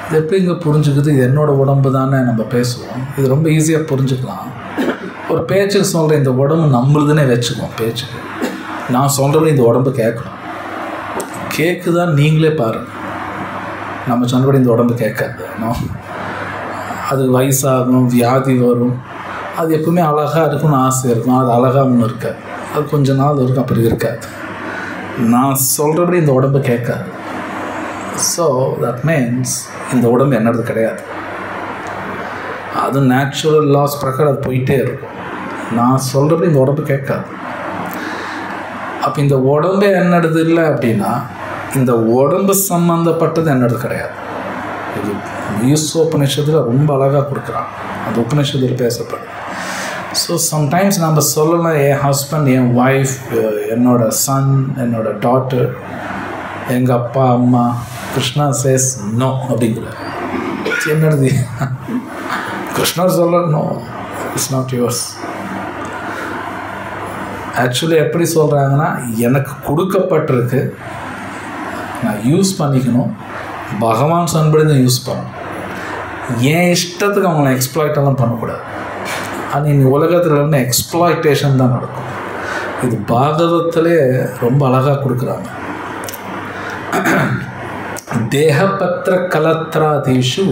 இது எப்படி இங்கே புரிஞ்சுக்குது? இது என்னோடய உடம்பு தானே நம்ம பேசுவோம். இது ரொம்ப ஈஸியாக புரிஞ்சுக்கலாம். ஒரு பேச்சுக்கு சொல்கிறேன், இந்த உடம்பு நம்மளுதுன்னே வச்சுக்குவோம். பேச்சுக்கு நான் சொல்கிறேன், இந்த உடம்பு கேட்கணும். கேட்குதான் நீங்களே பாருங்கள். நம்ம சொன்னபடி இந்த உடம்பு கேட்காது. அது வயசாகும், வியாதி வரும். அது எப்பவுமே அழகாக இருக்கும்னு ஆசை இருக்கும். அது அழகாக ஒன்று இருக்காது. அது கொஞ்ச நாள் இருக்கும், அப்படி இருக்காது. நான் சொல்கிறபடி இந்த உடம்பு கேட்காது. ஸோ தட் மீன்ஸ் இந்த உடம்பு என்னது கிடையாது. அது நேச்சுரல் லாஸ் பிரகாரம் அது போயிட்டே இருக்கும். நான் சொல்கிறபடி இந்த உடம்பு கேட்காது. அப்போ இந்த உடம்பே என்னது இல்லை அப்படின்னா இந்த உடம்பு சம்மந்தப்பட்டது என்னது கிடையாது. இது ஈசோபனிஷத்தில் ரொம்ப அழகாக கொடுக்குறான். அந்த உபநிஷத்தில் பேசப்படும். ஸோ சம்டைம்ஸ் நம்ம சொல்லலாம், என் ஹஸ்பண்ட், என் ஒய்ஃப், என்னோட சன், என்னோட டாட்டர், எங்கள் அப்பா அம்மா. கிருஷ்ணா சேஸ் நோ அப்படிங்கிறார். என்னது கிருஷ்ணா சொல்ல no, it's not yours. Actually எப்படி சொல்கிறாங்கன்னா, எனக்கு கொடுக்கப்பட்டிருக்கு, நான் யூஸ் பண்ணிக்கணும், பகவான் சொன்னபடி தான் யூஸ் பண்ணணும். என் இஷ்டத்துக்கு அவங்கள எக்ஸ்ப்ளாய்டெல்லாம் பண்ணக்கூடாது. ஆனால் இந்த உலகத்தில் இருந்து எக்ஸ்ப்ளாய்டேஷன் தான் நடக்கும். இது பாகவத்திலே ரொம்ப அழகாக கொடுக்குறாங்க. தேகபத்திர கலத்ராதீஷு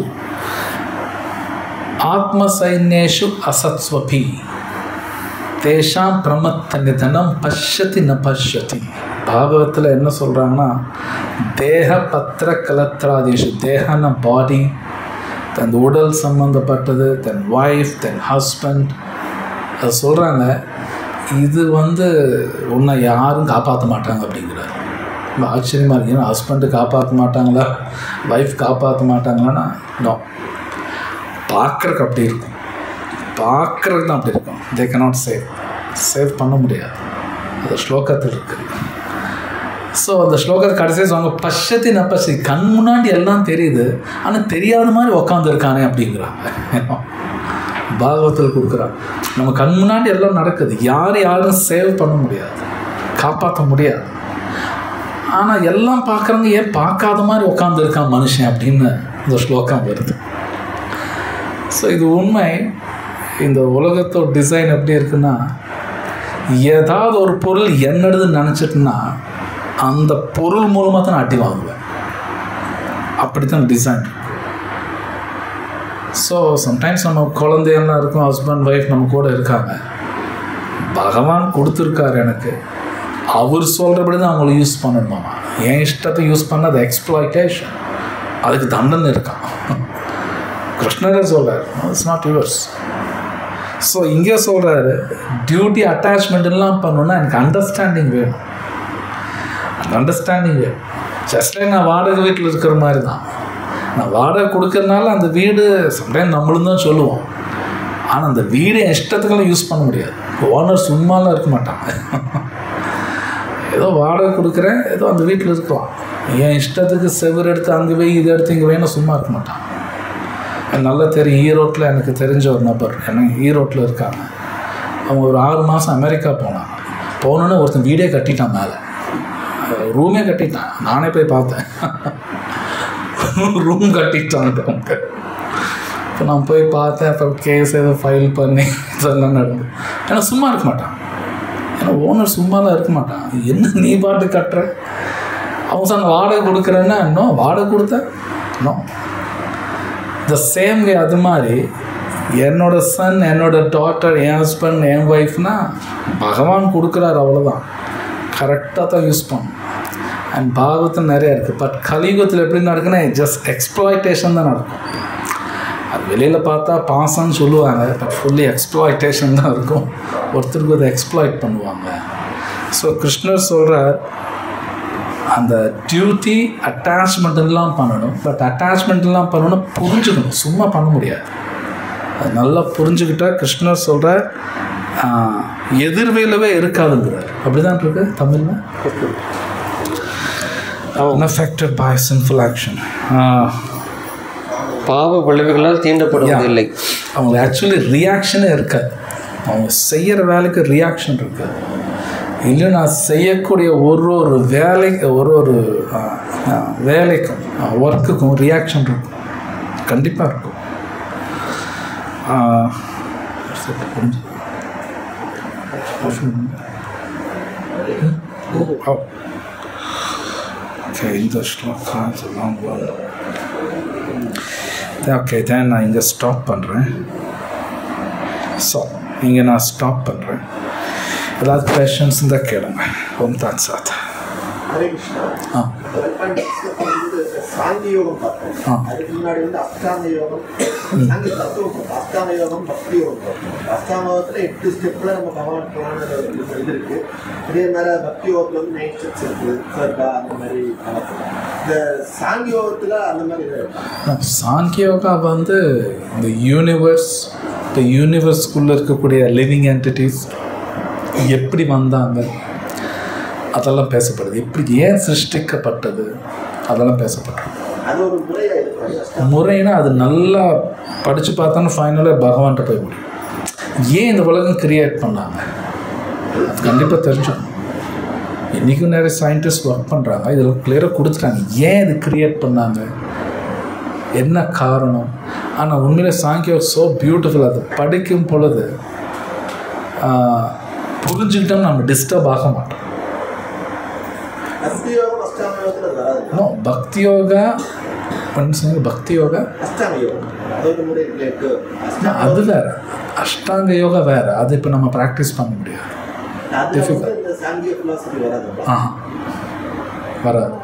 ஆத்மசைன்யேஷு அசத்ஸ்வபி தேஷாம் பிரமத்த நிதனம் பஷ்யதி ந பஷ்யதி. பாகவத்தில் என்ன சொல்கிறாங்கன்னா, தேக பத்திர கலத்ராதீஷு, தேகன பாடி, தன் உடல் சம்மந்தப்பட்டது, தன் ஒய்ஃப், தன் ஹஸ்பண்ட், அது சொல்கிறாங்க. இது உன்னை யாரும் காப்பாற்ற மாட்டாங்க அப்படிங்கிறார். ரொம்ப ஆச்சரியமாக இருக்கு. ஏன்னா ஹஸ்பண்டு காப்பாற்ற மாட்டாங்களா, ஒய்ஃப் காப்பாற்ற மாட்டாங்களான்னா நோ. பார்க்குறக்கு அப்படி இருக்கும், பார்க்குறதுக்கு தான் அப்படி இருக்கும். தே கேனாட் சேவ் பண்ண முடியாது. அந்த ஸ்லோகத்தில் இருக்குது. ஸோ அந்த ஸ்லோகத்தை கடைசியாக சொல்லுவாங்க, பஷ்யத்தி ந பஷ்யதி, கண் முன்னாடி எல்லாம் தெரியுது, ஆனால் தெரியாத மாதிரி உக்காந்துருக்கானே அப்படிங்கிறாங்க. பாகவத்தில் கொடுக்குறாங்க. நம்ம கண் முன்னாடி எல்லாம் நடக்குது, யாரும் சேவ் பண்ண முடியாது, காப்பாற்ற முடியாது. ஆனால் எல்லாம் பார்க்குறவங்க ஏன் பார்க்காத மாதிரி உட்காந்துருக்கான் மனுஷன் அப்படின்னு இந்த ஸ்லோகம் வருது. ஸோ இது உண்மை. இந்த உலகத்தோட டிசைன் எப்படி இருக்குன்னா, ஏதாவது ஒரு பொருள் என்னடுதுன்னு நினச்சிட்டுன்னா அந்த பொருள் மூலமாக தான் நான் அடி வாங்குவேன். அப்படி தான் டிசைன். ஸோ சம்டைம்ஸ் நம்ம குழந்தையெல்லாம் இருக்கும், ஹஸ்பண்ட் ஒய்ஃப் நம்ம கூட இருக்காங்க, பகவான் கொடுத்துருக்காரு எனக்கு, அவர் சொல்கிறபடி தான் அவங்கள யூஸ் பண்ணணுமாமா. என் இஷ்டத்தை யூஸ் பண்ண அது எக்ஸ்ப்ளாய்டேஷன், அதுக்கு தண்டனை இருக்கான். கிருஷ்ணரே சொல்கிறார், இட்ஸ் நாட் யுவர்ஸ். ஸோ இங்கே சொல்கிறாரு, டியூட்டி அட்டாச்மெண்ட்லாம் பண்ணணுன்னா எனக்கு அண்டர்ஸ்டாண்டிங் வேணும். அந்த அண்டர்ஸ்டாண்டிங் வேணும். ஜஸ்ட் லைக் நான் வாடகை வீட்டில் இருக்கிற மாதிரி தான். நான் வாடகை கொடுக்கறதுனால அந்த வீடு சம்டைம் நம்மளும் தான் சொல்லுவோம், ஆனால் அந்த வீடு என் இஷ்டத்துக்கெல்லாம் யூஸ் பண்ண முடியாது. ஓனர் சும்மாலாம் இருக்க மாட்டாங்க. ஏதோ வாடகை கொடுக்குறேன், ஏதோ அந்த வீட்டில் இருக்கலாம். என் இஷ்டத்துக்கு செவ்வறு எடுத்து அங்கே போய் இதை எடுத்து இங்கே வேணும் சும்மா இருக்க மாட்டான். நல்லா தெரியும், ஈரோட்டில் எனக்கு தெரிஞ்ச ஒரு நபர், எனக்கு ஈரோட்டில் இருக்காங்க. அவங்க ஒரு 6 மாதம் அமெரிக்கா போனாங்க. போனோன்னே ஒருத்தன் வீடே கட்டிட்டான், மேலே ரூமே கட்டிட்டான். நானே போய் பார்த்தேன், ரூம் கட்டிட்டான்ட்டு அவங்க. இப்போ நான் போய் பார்த்தேன். அப்புறம் கேஸ் ஏதோ ஃபைல் பண்ணி இதெல்லாம் நடந்து. ஏன்னா சும்மா இருக்க மாட்டான், ஏன்னா ஓனர் சும்மாலாம் இருக்க மாட்டான். என்ன நீ பாட்டு கட்டுற, அவங்க சொன்ன வாடகை கொடுக்குறேன்னா இன்னும் வாடகை கொடுத்த இன்னும் த சேம் வே. அது மாதிரி என்னோட சன், என்னோட டாட்டர், என் ஹஸ்பண்ட், என் ஒய்ஃப்னா பகவான் கொடுக்குறாரு, அவ்வளோதான். கரெக்டாக தான் யூஸ் பண்ணும். அண்ட் பாகவத்தில் நிறையா இருக்குது. பட் கலியுகத்தில் எப்படி நடக்குன்னா ஜஸ்ட் எக்ஸ்ப்ளாய்டேஷன் தான் நடக்கும். அது வெளியில் பார்த்தா பாசம்னு சொல்லுவாங்க, பட் ஃபுல்லி எக்ஸ்ப்ளாய்டேஷன் தான் இருக்கும். ஒருத்தருக்கு அதை எக்ஸ்ப்ளாய்ட் பண்ணுவாங்க. ஸோ கிருஷ்ணர் சொல்கிறார், அந்த டியூட்டி அட்டாச்மெண்ட்லாம் பண்ணணும். பட் அட்டாச்மெண்ட்லாம் பண்ணணும்னா புரிஞ்சுக்கணும், சும்மா பண்ண முடியாது. அது நல்லா புரிஞ்சுக்கிட்டா கிருஷ்ணர் சொல்கிறார், எதிர்வேலவே இருக்காதுங்கிறார். அப்படி தான் இருக்குது தமிழில். unaffected by sinful action. பாவ விளைவுகளால் தீண்டப்படுவதில்லை. அவங்க ஆக்சுவலி ரியாக்ஷனே இருக்காது. அவங்க செய்கிற வேலைக்கு ரியாக்ஷன் இருக்காது. இல்லை நான் செய்யக்கூடிய ஒரு வேலைக்கும் ஒர்க்குக்கும் ரியாக்ஷன் இருக்கும், கண்டிப்பாக இருக்கும். இந்த ஸ்லோகம் இதெல்லாம் ஓகே. தென் நான் இங்கே ஸ்டாப் பண்ணுறேன். ஸோ இங்கே நான் ஸ்டாப் பண்ணுறேன். ஏதாவது கொஷின்ஸ் இருந்தால் கேளுங்க. ஓம் தான் சாத். ஹரே கிருஷ்ணா. சாங்கிய யோகம் பார்த்தோம். அதுக்கு முன்னாடி அஷ்டாங்க யோகம், சாங்கிய தத்துவம் பார்த்தோம். அஷ்டாங்க யோகம், பக்தி யோகம் பார்த்தோம். அஷ்டாங்க யோகத்தில் 8 ஸ்டெப்பில் நம்ம பகவான் போன இது இருக்குது. இதே மாதிரி பக்தி யோகத்தில் 9 ஸ்டெப்ஸ் இருக்குது. சர்பா அந்த மாதிரி நடக்கும். இந்த சாங்கிய யோகத்தில் அந்த மாதிரி சாங்கிய யோகா இந்த யூனிவர்ஸ், இப்போ யூனிவர்ஸ்குள்ளே இருக்கக்கூடிய லிவிங் என்டிட்டிஸ் எப்படி வந்தாங்க அதெல்லாம் பேசப்படுது. எப்படி ஏன் சிருஷ்டிக்கப்பட்டது அதெல்லாம் பேசப்படுது. அது ஒரு முறையாக முறைனா அது நல்லா படித்து பார்த்தோன்னா ஃபைனலாக பகவான்கிட்ட போய் முடியும். ஏன் இந்த உலகம் கிரியேட் பண்ணாங்க அது கண்டிப்பாக தெரிஞ்சுக்கணும். இன்றைக்கும் நிறைய சயின்டிஸ்ட் ஒர்க் பண்ணுறாங்க, இதில் கிளியராக கொடுத்துட்டாங்க ஏன் இது கிரியேட் பண்ணாங்க, என்ன காரணம். ஆனால் உண்மையிலே சாங்கியம் ஸோ பியூட்டிஃபுல். அது படிக்கும் பொழுது புரிஞ்சுக்கிட்டோம் நம்ம டிஸ்டர்ப் ஆக மாட்டோம். பக்தி யோகா பக்தி யோகா அது வேற, அஷ்டாங்க யோகா வேற. அது இப்போ நம்ம ப்ராக்டிஸ் பண்ண முடியாது, வராது.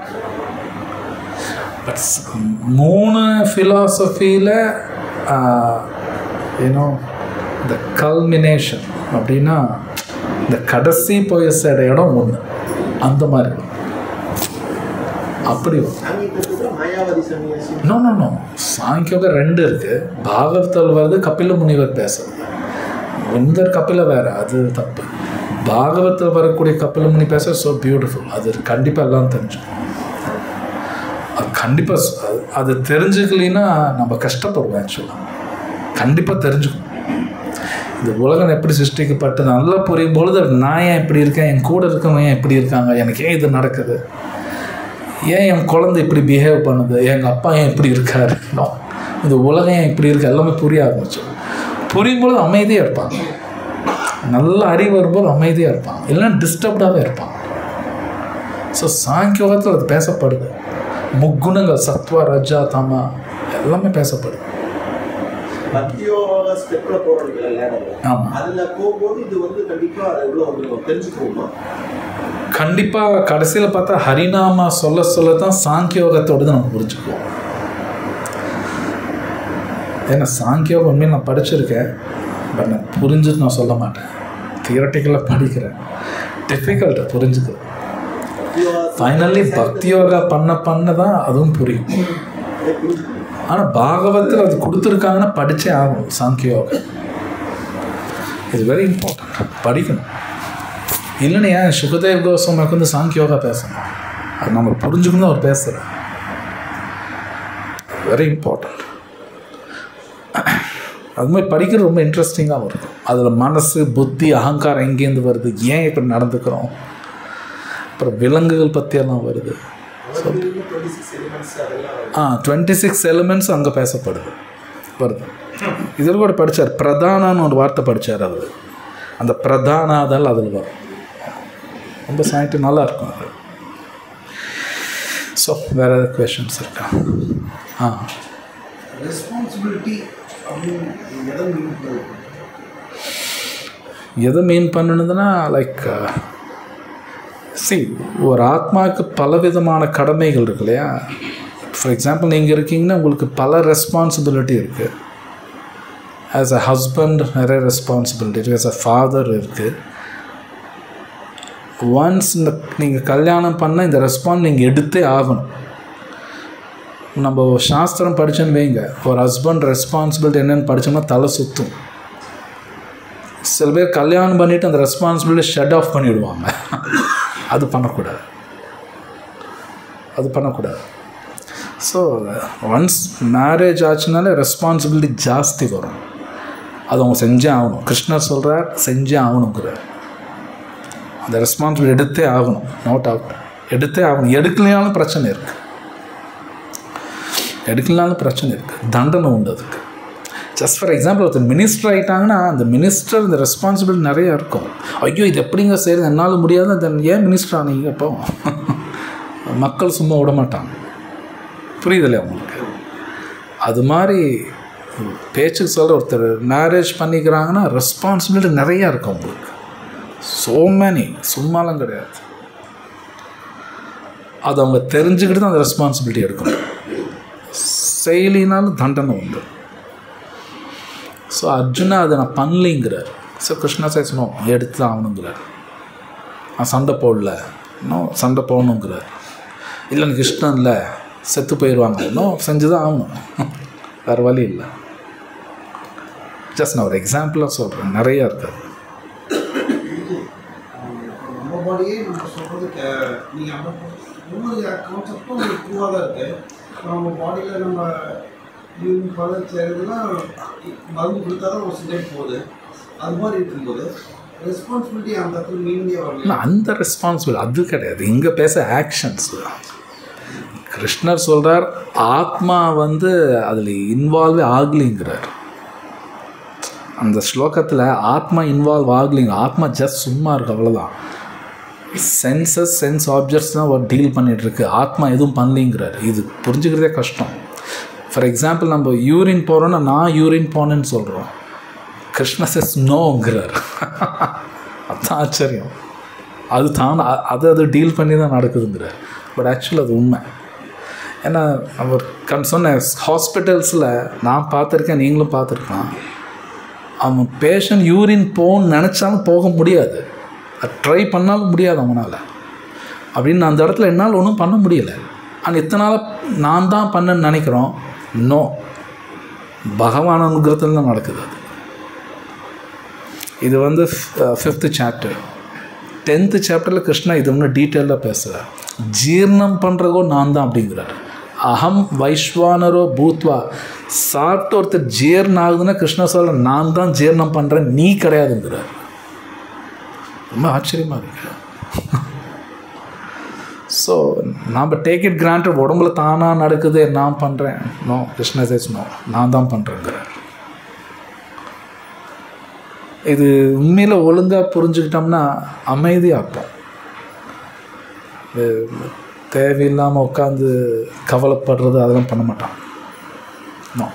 பட் 3 ஃபிலாசபியில் ஏன்னோ இந்த கல்மினேஷன் அப்படின்னா இந்த கடைசி போய் சேர இடம் ஒன்று, அந்த மாதிரி அப்படி நோ சாங்கியோகா 2 இருக்குது. பாகவத்தில் வருது, கபில முனிவர் பேசுறது. இந்த கபில வேறு, அது தப்பு. பாகவத்தில் வரக்கூடிய கபில முனி பேச ஸோ பியூட்டிஃபுல். அது கண்டிப்பாக எல்லாம் தெரிஞ்சுக்கணும். அது கண்டிப்பாக அது தெரிஞ்சுக்கலின்னா நம்ம கஷ்டப்படுவோம். ஆக்சுவலாக கண்டிப்பாக தெரிஞ்சுக்கணும். இந்த உலகம் எப்படி சிருஷ்டிக்கப்பட்டது நல்லா புரியும் பொழுது நான் ஏன் இப்படி இருக்கேன், என் கூட இருக்கவங்க ஏன் இப்படி இருக்காங்க, எனக்கு ஏன் இது நடக்குது, ஏன் என் குழந்தை இப்படி பிஹேவ் பண்ணுது, எங்கள் அப்பா ஏன் இப்படி இருக்காரு, இந்த உலகம் ஏன் இப்படி இருக்குது, எல்லாமே புரிய ஆரம்பிச்சு. புரியும்போது அமைதியாக இருப்பாங்க. நல்ல அறிவு வரும்போது அமைதியாக இருப்பாங்க, இல்லைன்னா டிஸ்டர்ப்டாகவே இருப்பாங்க. ஸோ சாங்கியோகத்தில் அது பேசப்படுது. முக்குணங்கள் சத்வா ரஜா தமா எல்லாமே பேசப்படுது. கண்டிப்பாக கடைசியில் பார்த்தா ஹரிநாமா சொல்ல தான் சாங்கியோகத்தோடு நம்ம புரிஞ்சுக்குவோம். ஏன்னா சாங்கியோகம் உண்மையை நான் படிச்சிருக்கேன், பட் நான் புரிஞ்சுட்டு நான் சொல்ல மாட்டேன். தியரட்டிக்கலாக படிக்கிறேன், டிஃபிகல்ட்டை புரிஞ்சுக்கிறேன். ஃபைனலி பக்தி யோகா பண்ண தான் அதுவும் புரியும். ஆனால் பாகவத்தில் அது கொடுத்துருக்காங்கன்னா படித்தே ஆகும். சாங்கிய யோகா இது வெரி இம்பார்ட்டன்ட், படிக்கணும். இல்லைன்னா ஏன் சுகதேவ் கோஸ்வாமிக்கு வந்து சாங்கிய யோகா பேசணும், அது நம்ம புரிஞ்சுக்கணும். அவர் பேசுகிறார், வெரி இம்பார்ட்டன்ட். அது மாதிரி படிக்கிறது ரொம்ப இன்ட்ரெஸ்டிங்காகவும் இருக்கும். அதில் மனசு புத்தி அகங்காரம் எங்கேருந்து வருது, ஏன் இப்படி நடந்துக்கிறோம், அப்புறம் விலங்குகள் பற்றியெல்லாம் வருது. 26 எலிமெண்ட்ஸ் அங்கே பேசப்படுது வருது. இதில் கூட படித்தார், பிரதானான்னு ஒரு வார்த்தை படித்தார். அவர் அந்த பிரதானாதால் அதில் வரும். ரொம்ப சயின்ட்டு நல்லா இருக்கும் அது. ஸோ வேறு ஏதாவது கொஷின்ஸ் இருக்கா? ரெஸ்பான்சிபிலிட்டி எதை மீன் பண்ணுனதுன்னா லைக் ஒரு ஆத்மாவுக்கு பலவிதமான கடமைகள் இருக்கு இல்லையா. ஃபார் எக்ஸாம்பிள் நீங்கள் இருக்கீங்கன்னா உங்களுக்கு பல ரெஸ்பான்சிபிலிட்டி இருக்குது. ஆஸ் அ ஹஸ்பண்ட் நிறைய ரெஸ்பான்சிபிலிட்டி இருக்குது, ஆஸ் அ ஃபாதர் இருக்குது. ஒன்ஸ் இந்த நீங்கள் கல்யாணம் பண்ணால் இந்த ரெஸ்பான்ஸ் நீங்கள் எடுத்தே ஆகணும். நம்ம சாஸ்திரம் படித்தோன்னு வைங்க, ஒரு ஹஸ்பண்ட் ரெஸ்பான்சிபிலிட்டி என்னென்னு படித்தோம்னா தலை சுற்றும். சில பேர் கல்யாணம் பண்ணிவிட்டு அந்த ரெஸ்பான்சிபிலிட்டி ஷட் ஆஃப் பண்ணிவிடுவாங்க. அது பண்ணக்கூடாது, அது பண்ணக்கூடாது. ஸோ ஒன்ஸ் மேரேஜ் ஆச்சுனாலே ரெஸ்பான்சிபிலிட்டி ஜாஸ்தி வரும். அது அவங்க செஞ்சே ஆகணும். கிருஷ்ணர் சொல்கிறார் செஞ்சே ஆகணுங்கிறார். அந்த ரெஸ்பான்சிபிலிட்டி எடுத்தே ஆகணும், நோட் அவுட் எடுத்தே ஆகணும். எடுக்கலைனாலும் பிரச்சனை இருக்குது, எடுக்கலனாலும் பிரச்சனை இருக்குது, தண்டனை உண்டு அதுக்கு. ஜஸ்ட் ஃபார் எக்ஸாம்பிள் ஒருத்தர் மினிஸ்டர் ஆகிட்டாங்கன்னா அந்த மினிஸ்டர் இந்த ரெஸ்பான்சிபிலிட்டி நிறையா இருக்கும். ஐயோ இது எப்படிங்க செய்கிறது, என்னால் முடியாது, தென் ஏன் மினிஸ்டர் ஆனீங்க? அப்போ மக்கள் சும்மா விட மாட்டாங்க. புரியுதில்லையா உங்களுக்கு? அது மாதிரி பேச்சுக்கு சொல்கிற ஒருத்தர் மேரேஜ் பண்ணிக்கிறாங்கன்னா ரெஸ்பான்சிபிலிட்டி நிறையா இருக்கும் உங்களுக்கு. ஸோ மேனி, சும்மாலாம் கிடையாது. அது அவங்க தெரிஞ்சுக்கிட்டு தான் அந்த ரெஸ்பான்சிபிலிட்டி எடுக்கணும். செய்யலினாலும் தண்டனை உண்டு. ஸோ அர்ஜுனா அதை நான் பண்ணலிங்கிறார். ஸோ கிருஷ்ணா சேசனும் எடுத்து தான் ஆகணுங்கிறார். நான் சண்டை போடல, இன்னும் சண்டை போடணுங்கிறார். இல்லை எனக்கு இஷ்டம் இல்லை, செத்து போயிடுவாங்க, இன்னும் செஞ்சு தான் ஆகணும், வேறு வழி இல்லை. ஜஸ்ட் நான் ஒரு எக்ஸாம்பிளாக சொல்கிறேன், நிறையா இருக்குது. நம்ம பாடியே நம்ம சொல்கிறது நீங்கள் ஒவ்வொரு கான்செப்டும் உங்களுக்கு ட்ரூவாக தான் இருக்குது. நம்ம பாடியில் நம்ம யூரின் பல செய்கிறதுனா மருந்து கொடுத்தா தான் ஒரு சிலேட் போகுது. அது மாதிரி இருக்கும்போது ரெஸ்பான்சிபிலிட்டி அந்த இடத்துல மீனிங்கே வரல. அந்த ரெஸ்பான்சிபிலிட்டி அது கிடையாது, இங்கே பேச ஆக்ஷன்ஸ். கிருஷ்ணர் சொல்கிறார் ஆத்மா வந்து அதில் இன்வால்வே ஆகலிங்கிறார். அந்த ஸ்லோகத்தில் ஆத்மா இன்வால்வ் ஆகலிங்க, ஆத்மா ஜஸ்ட் சும்மா இருக்கு, அவ்வளோதான். சென்சஸ் சென்ஸ் ஆப்ஜெக்ட்ஸ் தான் ஒரு டீல் பண்ணிகிட்ருக்கு, ஆத்மா எதுவும் பண்ணலிங்கிறார். இது புரிஞ்சுக்கிறதே கஷ்டம். ஃபார் எக்ஸாம்பிள் நம்ம யூரின் போகிறோன்னா நான் யூரின் போனேன்னு சொல்கிறோம், கிருஷ்ண செஸ் நோங்கிறார். அதுதான் ஆச்சரியம். அது தான் அது டீல் பண்ணி தான் நடக்குதுங்கிறார். பட் ஆக்சுவலி அது உண்மை. ஏன்னா நம்ம சொன்ன ஹாஸ்பிட்டல்ஸில் நான் பார்த்துருக்கேன், நீங்களும் பார்த்துருக்கலாம், அவன் பேஷண்ட் யூரின் போகணுன்னு நினச்சாலும் போக முடியாது, அது ட்ரை பண்ணாலும் முடியாது அவனால். அப்படின்னு அந்த இடத்துல என்னால் ஒன்றும் பண்ண முடியலை. ஆனால் இத்தனை நாளாக நான் தான் பண்ணேன்னு நினைக்கிறோம். நோ, பகவான் அனுகிரகத்தில் தான் நடக்குது. அது இது வந்து 5th chapter. 10th chapterல கிருஷ்ணா இது இன்னும் டீட்டெயிலாக பேசுகிறார். ஜீர்ணம் பண்ணுறதோ நான் தான் அப்படிங்கிறார். அகம் வைஸ்வானரோ பூத்வா, சாப்பிட்டு ஒருத்தர் ஜீர்ணம் ஆகுதுன்னா கிருஷ்ணா சொல்ல நான் தான் ஜீர்ணம் பண்ணுறேன், நீ கிடையாதுங்கிறார். ரொம்ப ஆச்சரியமாக இருக்கு. ஸோ நாம் டேக் இட் கிராண்டட், உடம்புல தானாக நடக்குது நான் பண்ணுறேன். நோ, கிருஷ்ணா சேஸ் நோ, நான் தான் பண்ணுறேங்கிறார். இது உண்மையில் ஒழுங்காக புரிஞ்சுக்கிட்டோம்னா அமைதியாக இருப்போம். தேவையில்லாமல் உட்காந்து கவலைப்படுறது அதெல்லாம் பண்ண மாட்டான். நோ.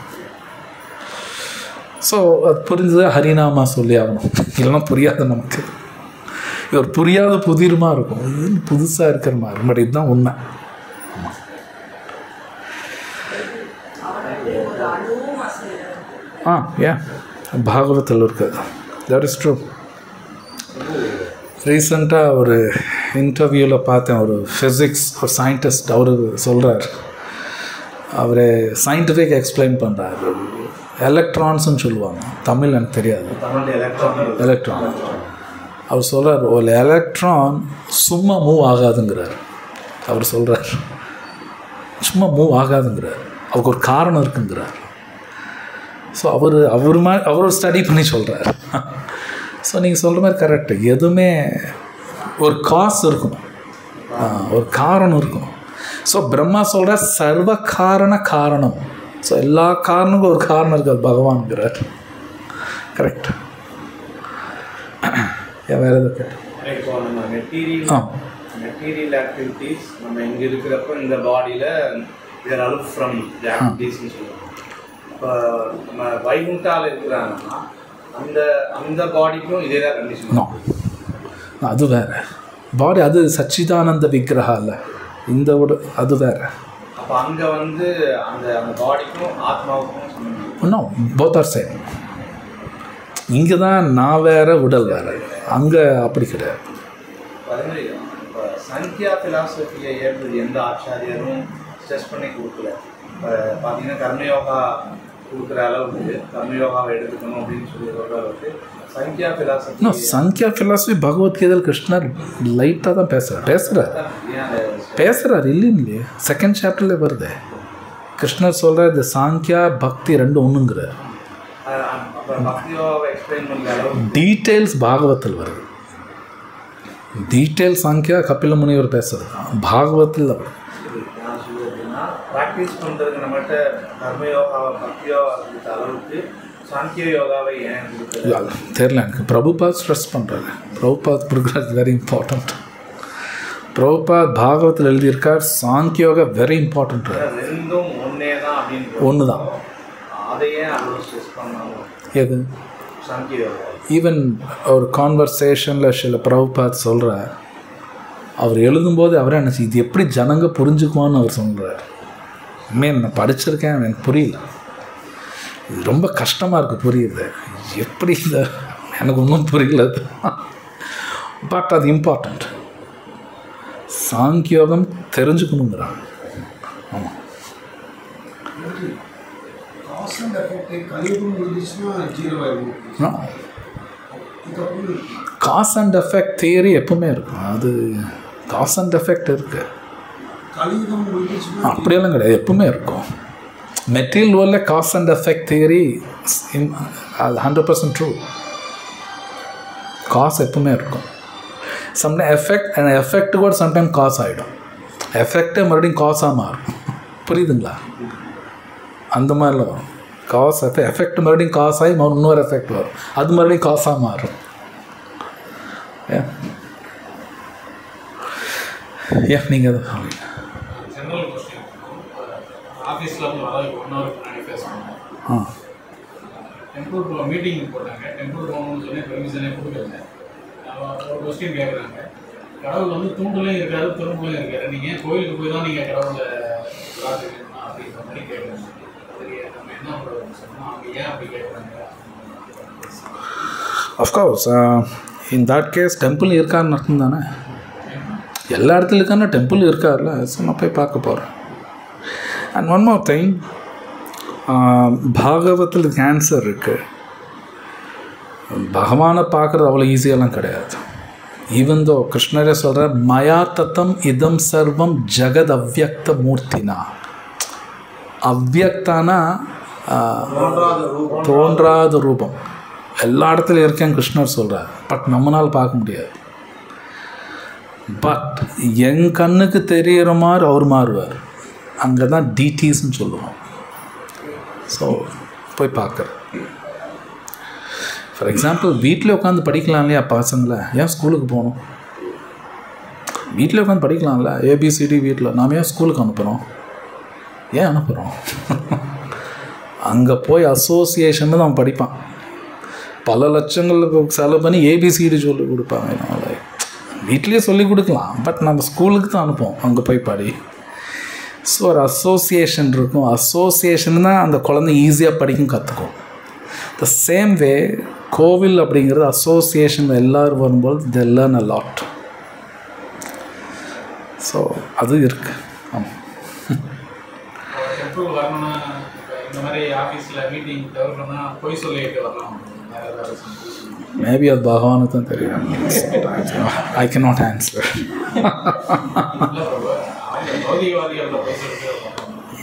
ஸோ அது புரிஞ்சது ஹரிநாமா சொல்லி ஆகணும், இல்லைன்னா புரியாது நமக்கு. இது ஒரு புரியாத புதிருமாக இருக்கும், இது புதுசாக இருக்கிற மாதிரி. பட் இதுதான் உண்மை. ஏன் பாகவத்தில் இருக்குது. That is true. ரீசெண்டாக ஒரு இன்டர்வியூவில் பார்த்தேன், ஒரு ஃபிசிக்ஸ் ஒரு சயின்டிஸ்ட் அவர் சொல்கிறார், அவர் சயின்டிஃபிக் எக்ஸ்பிளைன் பண்ணுறார். எலக்ட்ரான்ஸ்ன்னு சொல்லுவாங்க, தமிழ் எனக்கு தெரியாது, எலக்ட்ரான். அவர் சொல்கிறார் ஒரு எலக்ட்ரான் சும்மா மூவ் ஆகாதுங்கிறார். அவர் சொல்கிறார் சும்மா மூவ் ஆகாதுங்கிறார், அவருக்கு ஒரு காரணம் இருக்குங்கிறார். ஸோ அவர் ஸ்டடி பண்ணி சொல்கிறார். ஸோ நீங்கள் சொல்கிற மாதிரி கரெக்டு, எதுவுமே ஒரு காசு இருக்கணும், ஒரு காரணம் இருக்கும். ஸோ பிரம்மா சொல்கிற சர்வ காரணம். ஸோ எல்லா காரணங்களுக்கும் ஒரு காரணம் இருக்குது, பகவான்கிறார். கரெக்ட். வேறு எதுவும் கேட்டு இப்போ நம்ம மெட்டீரியல் ஆக்டிவிட்டீஸ் நம்ம இங்கே இருக்கிறப்ப இந்த பாடியில் வேர் அவுட் ஃப்ரம் தி ஆக்டிவிட்டீஸ்ன்னு சொல்லுவோம். இப்போ நம்ம வைகுண்டாவில் இருக்கிறாங்கன்னா அந்த பாடிக்கும் இதே தான் கண்டிஷன். அது வேறு பாடி, அது சச்சிதானந்த விக்கிரகா இல்லை, இந்த அது வேறு. அப்போ அங்கே வந்து அந்த பாடிக்கும் ஆத்மாவுக்கும் இன்னும் போத் ஆர் சேம். இங்கே தான் நான் வேறு உடல் வேறு, அங்கே அப்படி கிடையாது. அதே மாதிரி இப்போ சங்கியா ஃபிலாசபியை ஏற்பது எந்த ஆச்சாரியரும் ஸ்ட்ரெஸ் பண்ணி கொடுக்கல. இப்போ பார்த்தீங்கன்னா கர்மயோகா கொடுக்குற அளவுக்கு கர்மயோகாவை எடுத்துக்கணும் அப்படின்னு சொல்லி சொல்கிற அளவுக்கு சங்கியா ஃபிலாசபி. இன்னும் சங்கியா ஃபிலாசபி பகவத்கீதையில் கிருஷ்ணர் லைட்டாக தான் பேசுகிறார் இல்லைங்களே. 2nd chapterல வருது, கிருஷ்ணர் சொல்கிற இந்த சாங்கியா பக்தி ரெண்டு ஒன்றுங்கிறார். டீட்டெயில்ஸ் பாகவத்தில் வருது, டீட்டெயில் சாங்கியா கபில முனிவர் பேசுறது பாகவத்தில் வருது. ப்ராக்டிஸ் பண்ணுறதுக்கு நம்மகிட்ட கர்மயோகாவை பக்தியோகா கொடுத்த அளவுக்கு சாங்கிய யோகாவை ஏன் தெரியல எனக்கு. பிரபுபாத் ஸ்ட்ரெஸ் பண்ணுறாரு, பிரபுபாத் கொடுக்குறது வெரி இம்பார்ட்டண்ட். பிரபுபாத் பாகவத்தில் எழுதியிருக்கார் சாங்கிய யோகா வெரி இம்பார்ட்டண்ட். ரெண்டும் ஒன்றே தான் அப்படின்னு ஒன்று தான். அதையே அவ்வளோ ஸ்ட்ரெஸ் பண்ணாலும் எது சாங்கிய யோகா. ஈவன் ஒரு கான்வர்சேஷனில் சில பிரபுபாத் சொல்கிறார், அவர் எழுதும்போது அவரே நினச்சி இது எப்படி ஜனங்க புரிஞ்சுக்குவான்னு அவர் சொல்கிறார். நான் படிச்சிருக்கேன், எனக்கு புரியல, இது ரொம்ப கஷ்டமாக இருக்குது புரியுது, எப்படி இல்லை எனக்கு ஒன்றும் புரியல. பட் அது இம்பார்ட்டண்ட், சாங்கியோகம் தெரிஞ்சுக்கணுங்கிறாங்க. ஆமாம். காஸ் அண்ட் எஃபெக்ட் கலியுகம் முடிஞ்சிச்சுன்னா ஜீரோ ஆயிடும். இதுக்கப்புறம் காஸ் அண்ட் எஃபெக்ட் தியரி எப்பவுமே இருக்கும். அது காஸ் அண்ட் எஃபெக்ட் இருக்குது, கலியுகம் முடிஞ்சிச்சுன்னா அப்படியெல்லாம் கிடையாது, எப்பவுமே இருக்கும். மெட்டீரியல் வேர்ல்டில் காஸ் அண்ட் எஃபெக்ட் தியரி அது 100% ட்ரூ. காசு எப்பவுமே இருக்கும். சம்டைம் எஃபெக்ட் கூட சம்டைம் காசு ஆகிடும். எஃபெக்டே மறுபடியும் காசாக மாறும். புரியுதுங்களா? அந்த மாதிரிலாம் வரும். காசு எஃபெக்ட் மறுபடியும் காசாகி இன்னொரு எஃபெக்ட் வரும், அது மறுபடியும் காசாக மாறும். ஏன் நீங்கள் அதை சொல்லுங்க. ஜென்ரல் கொஸ்டின், ஆஃபீஸில் வந்து வர 1 hour முன்னாடி பேச பண்ணோம். டெம்பிள் மீட்டிங் போட்டாங்க, டெம்பிள் போகணும்னு சொல்லி பெர்மிஷனே கொடுக்கல. ஒரு கொஸ்டின் கேட்குறாங்க, கடவுள் வந்து தூண்டுலையும் இருக்காரு திரும்பலையும் இருக்காரு, நீங்கள் கோயிலுக்கு போய் தான் நீங்கள் கடவுளை பிரார்த்திக்கணும் அப்படின்ற மாதிரி கேட்குறாங்க. அதுக்கு நம்ம என்ன பண்ணுறோம்னு சொன்னால் அவங்க ஏன் அப்படி கேட்குறாங்க? Of course in that case temple இருக்காருன்னு அர்த்தம் தானே. எல்லா இடத்துல இருக்கான டெம்பிள் இருக்கார்ல, ஸோ நான் போய் பார்க்க போகிறேன். அண்ட் ஒன் மோர் திங், பாகவத்தில் கேன்சர் இருக்குது. பகவானை பார்க்குறது அவ்வளோ ஈஸியெல்லாம் கிடையாது. ஈவன் தோ கிருஷ்ணரே சொல்கிற மயா தத்தம் இதம் சர்வம் ஜெகத் அவ்யக்த மூர்த்தினா. அவ்யக்தானா தோன்றாத ரூபம். எல்லா இடத்துலையும் இருக்கேன் கிருஷ்ணர் சொல்கிறார், பட் நம்மளால் பார்க்க முடியாது. பட் என் கண்ணுக்கு தெரிகிற மாதிரி அவர் மாறுவார். அங்கே தான் டிடிஸ்ன்னு சொல்லுவோம். ஸோ போய் பார்க்குறேன். ஃபார் எக்ஸாம்பிள் வீட்டில் உட்காந்து படிக்கலாம் இல்லையா பசங்களை, ஏன் ஸ்கூலுக்கு போகணும்? வீட்டில் உட்காந்து படிக்கலாம்ல, ஏபிசிடி வீட்டில். நாம் ஏன் ஸ்கூலுக்கு அனுப்புகிறோம்? ஏன் அனுப்புகிறோம்? அங்கே போய் அசோசியேஷன் தான் அவன் படிப்பான். பல லட்சங்கள் செலவு பண்ணி ஏபிசிடி சொல்லி கொடுப்பாங்க. நம்மளை வீட்லேயே சொல்லி கொடுக்கலாம், பட் நம்ம ஸ்கூலுக்கு தான் அனுப்புவோம், அங்கே போய் படி. ஸோ ஒரு அசோசியேஷன் இருக்கும். அசோசியேஷன் தான் அந்த குழந்தை ஈஸியாக படிக்கும், கற்றுக்கும். த சேம் வே கோவில் அப்படிங்கிறது அசோசியேஷன். எல்லோரும் வரும்போது they learn a lot. So அது இருக்குது. ஆமாம், டெம்பிள் வரணும்னா இந்த மாதிரி ஆஃபீஸில் மீட்டிங் தவிர்க்கணும்னா போய் சொல்லிட்டு வரலாம். மேபி அது பகவானுக்கு தான் தெரியும். ஐ cannot answer.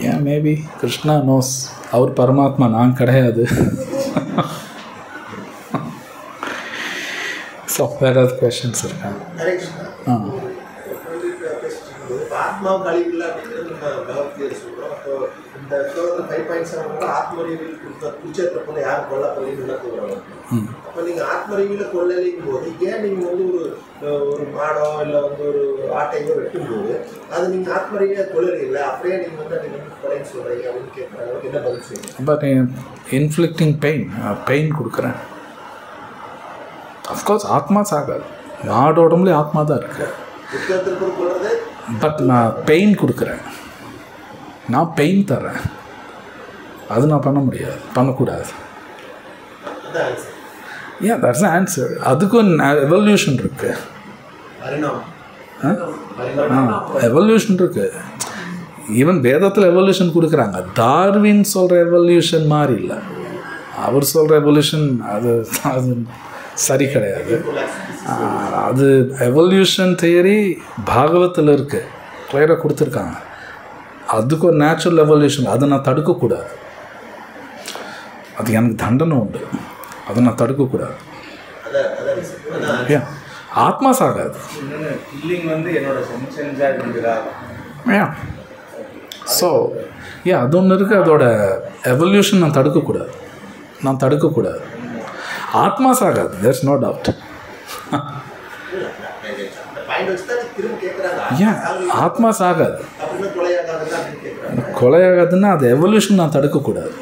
ஏன் மேபி கிருஷ்ணா நோஸ். அவர் பரமாத்மா, நான் கிடையாது. ஸோ வேறு ஏதாவது கொஷின்ஸ் இருக்கா? ஆத்மாவுக்கு அழிவில்லை அப்படிங்கிறது நம்ம பகவத்கீதை சொல்கிறோம். அப்போ இந்த ஸ்லோகத்தில் 5.7 ஆத்மறிவில் குச்சத்தை போல யாரும் கொல்லப்பள்ளின்னு விளக்குறோம். அப்போ நீங்கள் ஆத்மறிவில் கொள்ளலிங்கும் போது ஏன் நீங்கள் வந்து ஒரு மாடோ இல்லை வந்து ஒரு ஆட்டையோ வெட்டும்போது அது நீங்கள் ஆத்மறிவியை கொள்ளல, அப்படியே நீங்கள் வந்து நீங்கள் கொலைன்னு சொல்கிறீங்க அப்படின்னு கேட்குறாங்க. என்ன பதில் செய்யுங்க? பட் இன்ஃப்ளிக்டிங் பெயின் கொடுக்குறேன். அஃப்கோர்ஸ் ஆத்மா சாகாது, மாடு உடம்புல ஆத்மா தான் இருக்குது. புத்தகத்திற்கு கொள்வது, பட் நான் பெயின் கொடுக்குறேன், நான் பெயின் தர்றேன். அது நான் பண்ண முடியாது, பண்ணக்கூடாது. ஏன் தட்ஸ் ஆன்சர். அதுக்கும் எவல்யூஷன் இருக்குது. எவல்யூஷன் இருக்குது. ஈவன் வேதத்தில் எவல்யூஷன் கொடுக்குறாங்க. டார்வின் சொல்கிற எவல்யூஷன் மாதிரி இல்லை. அவர் சொல்கிற எவல்யூஷன் அது சரி கிடையாது. அது எவல்யூஷன் தியரி பாகவத்தில் இருக்குது, கிளியராக கொடுத்துருக்காங்க. அதுக்கு ஒரு நேச்சுரல் எவல்யூஷன், அதை நான் தடுக்கக்கூடாது. அது எனக்கு தண்டனை உண்டு, அதை நான் தடுக்கக்கூடாது. ஏன் ஆத்மா சாகாது. ஏன் ஸோ ஏன் அது ஒன்று இருக்குது. அதோட எவல்யூஷன் நான் தடுக்கக்கூடாது. ஆத்மா சாகாது, தேர்ஸ் நோ டவுட். ஏன் ஆத்மா சாகாது, கொலையாகாதுன்னா அது எவல்யூஷன் நான் தடுக்கக்கூடாது.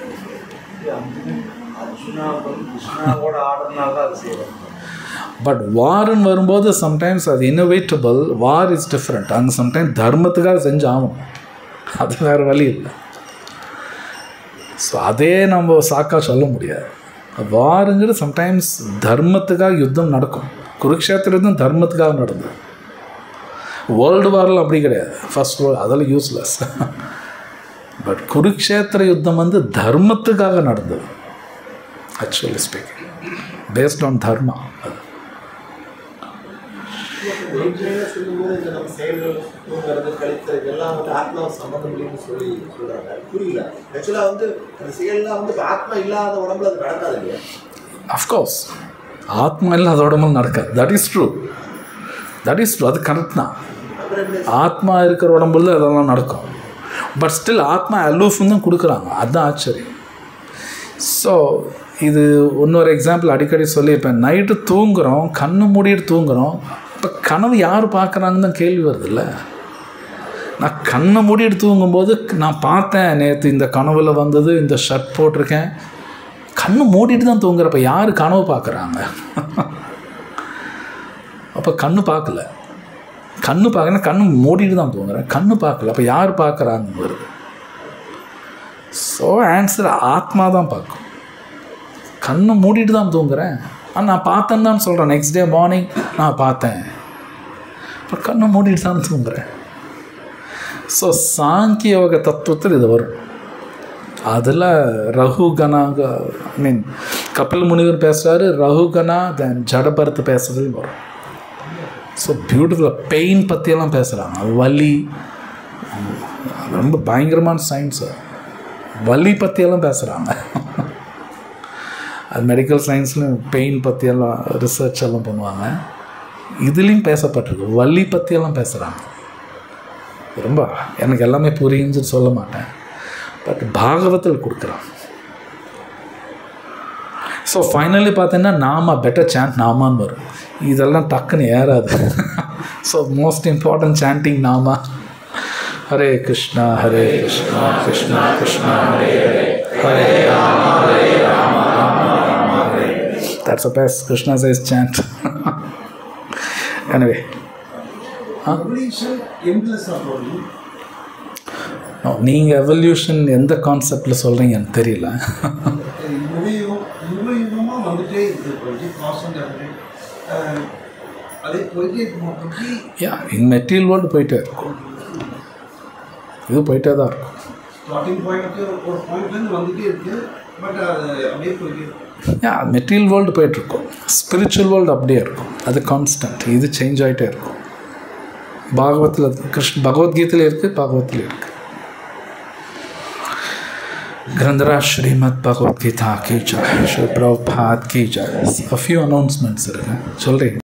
பட் வார்ன்னு வரும்போது சம்டைம்ஸ் அது இன்னோவேட்டபிள். War is different. அங்கே சம்டைம்ஸ் தர்மத்துக்காக செஞ்சு ஆகும், அது வேறு வழி இல்லை. ஸோ அதே நம்ம சாக்கா சொல்ல முடியாது. வாருங்கிறது சம்டைம்ஸ் தர்மத்துக்காக யுத்தம் நடக்கும். குருக்ஷேத்திர யுத்தம் தர்மத்துக்காக நடந்தது. வேர்ல்டு வாரில் அப்படி கிடையாது. ஃபர்ஸ்ட் வேர்ல்டு அதெல்லாம் யூஸ்லெஸ். பட் குருக்ஷேத்திர யுத்தம் வந்து தர்மத்துக்காக நடந்தது, ஆக்சுவலி ஸ்பீக்கிங், பேஸ்ட் ஆன் தர்மா. சொல்லும்போது இந்த நம்ம செயல்கள் தூங்குறது கழித்தல் இதெல்லாம் வந்து ஆத்மாவை சம்பந்தம் இல்லைன்னு சொல்றாங்க. புரியல. ஆக்சுவலா வந்து அந்த செயல்லாம் வந்து ஆத்மா இல்லாத உடம்புல அது நடக்காது இல்லையா? அஃப்கோர்ஸ் ஆத்மா இல்லாத உடம்புல நடக்காது. That is true, that is true, அது கரெக்ட் தான். ஆத்மா இருக்கிற உடம்புல அதெல்லாம் நடக்கும். பட் ஸ்டில் ஆத்மா அலூஃப்னு தான் கொடுக்குறாங்க, அதுதான் ஆச்சரியம். ஸோ இது இன்னொரு எக்ஸாம்பிள் அடிக்கடி சொல்லியிருப்பேன். நைட்டு தூங்குகிறோம், கண்ணு மூடிட்டு தூங்குகிறோம், இப்போ கனவு யார் பார்க்குறாங்கன்னு தான் கேள்வி வருதுல்ல. நான் கண்ணை மூடிட்டு தூங்கும்போது நான் பார்த்தேன், நேற்று இந்த கனவில் வந்தது, இந்த ஷர்ட் போட்டிருக்கேன், கண்ணு மூடிட்டு தான் தூங்குறப்ப யார் கனவு பார்க்குறாங்க? அப்போ கண்ணு பார்க்கல, கண்ணு பார்க்கணும், கண்ணு மூடிட்டு தான் தூங்குறேன், கண்ணு பார்க்கல, அப்போ யார் பார்க்குறாங்க வருது. ஸோ ஆன்சர் ஆத்மா தான் பார்க்கும். கண்ணு மூடிட்டு தான் தூங்குறேன், ஆனால் நான் பார்த்தேன்னு தான் சொல்கிறேன். நெக்ஸ்ட் டே மார்னிங் நான் பார்த்தேன், அப்புறம் கண்ணை மூடிட்டு தான் தூங்குறேன். ஸோ சாங்கிய யோக தத்துவத்தில் இது வரும். அதில் ரகுகணாக கபில் முனிவர் பேசுகிறாரு, ரகுகணா தென் ஜடபரத்து பேசுறதுலையும் வரும். ஸோ பியூட்டிஃபுல்லாக பெயின் பற்றியெல்லாம் பேசுகிறாங்க, வலி, ரொம்ப பயங்கரமான சயின்ஸு, வலி பற்றியெல்லாம் பேசுகிறாங்க. அது மெடிக்கல் சயின்ஸ்லையும் பெயின் பற்றியெல்லாம் ரிசர்ச் எல்லாம் பண்ணுவாங்க. இதுலேயும் பேசப்பட்டிருக்கு, வலி பற்றியெல்லாம் பேசுகிறாங்க. ரொம்ப எனக்கு எல்லாமே புரியுன்னு சொல்ல மாட்டேன், பட் பாகவத்தில் கொடுக்குறான். ஸோ ஃபைனலி பார்த்தீங்கன்னா நாமா பெட்டர் சாண்ட் நாமான்னு வரும். இதெல்லாம் டக்குன்னு ஏறாது. So most important sanding Nama Hare Krishna Hare Krishna Krishna Krishna Hare Hare Hare Rama Rama Rama Hare. That's the best Krishna says chant. Anyway. நீங்கள் எவல்யூஷன் எந்த கான்செப்டில் சொல்கிறீங்க எனக்கு தெரியல. இன் மெட்டீரியல் வேர்ல்டு போயிட்டே இருக்கும், இது போயிட்டே தான் இருக்கும். மெட்டீரியல் வேர்ல்டு போயிட்டுருக்கும், ஸ்பிரிச்சுவல் வேர்ல்டு அப்படியே இருக்கும், அது கான்ஸ்டன்ட், இது சேஞ்ச் ஆகிட்டே இருக்கும். பாகவத்தில் பகவத்கீதையில் இருக்குது, பாகவத்தில் இருக்குது. ग्रंथराज श्रीमद् भगवद गीता की जय, श्री प्रभुपाद की जय. A few announcements இருக்கு, சொல்றேன்.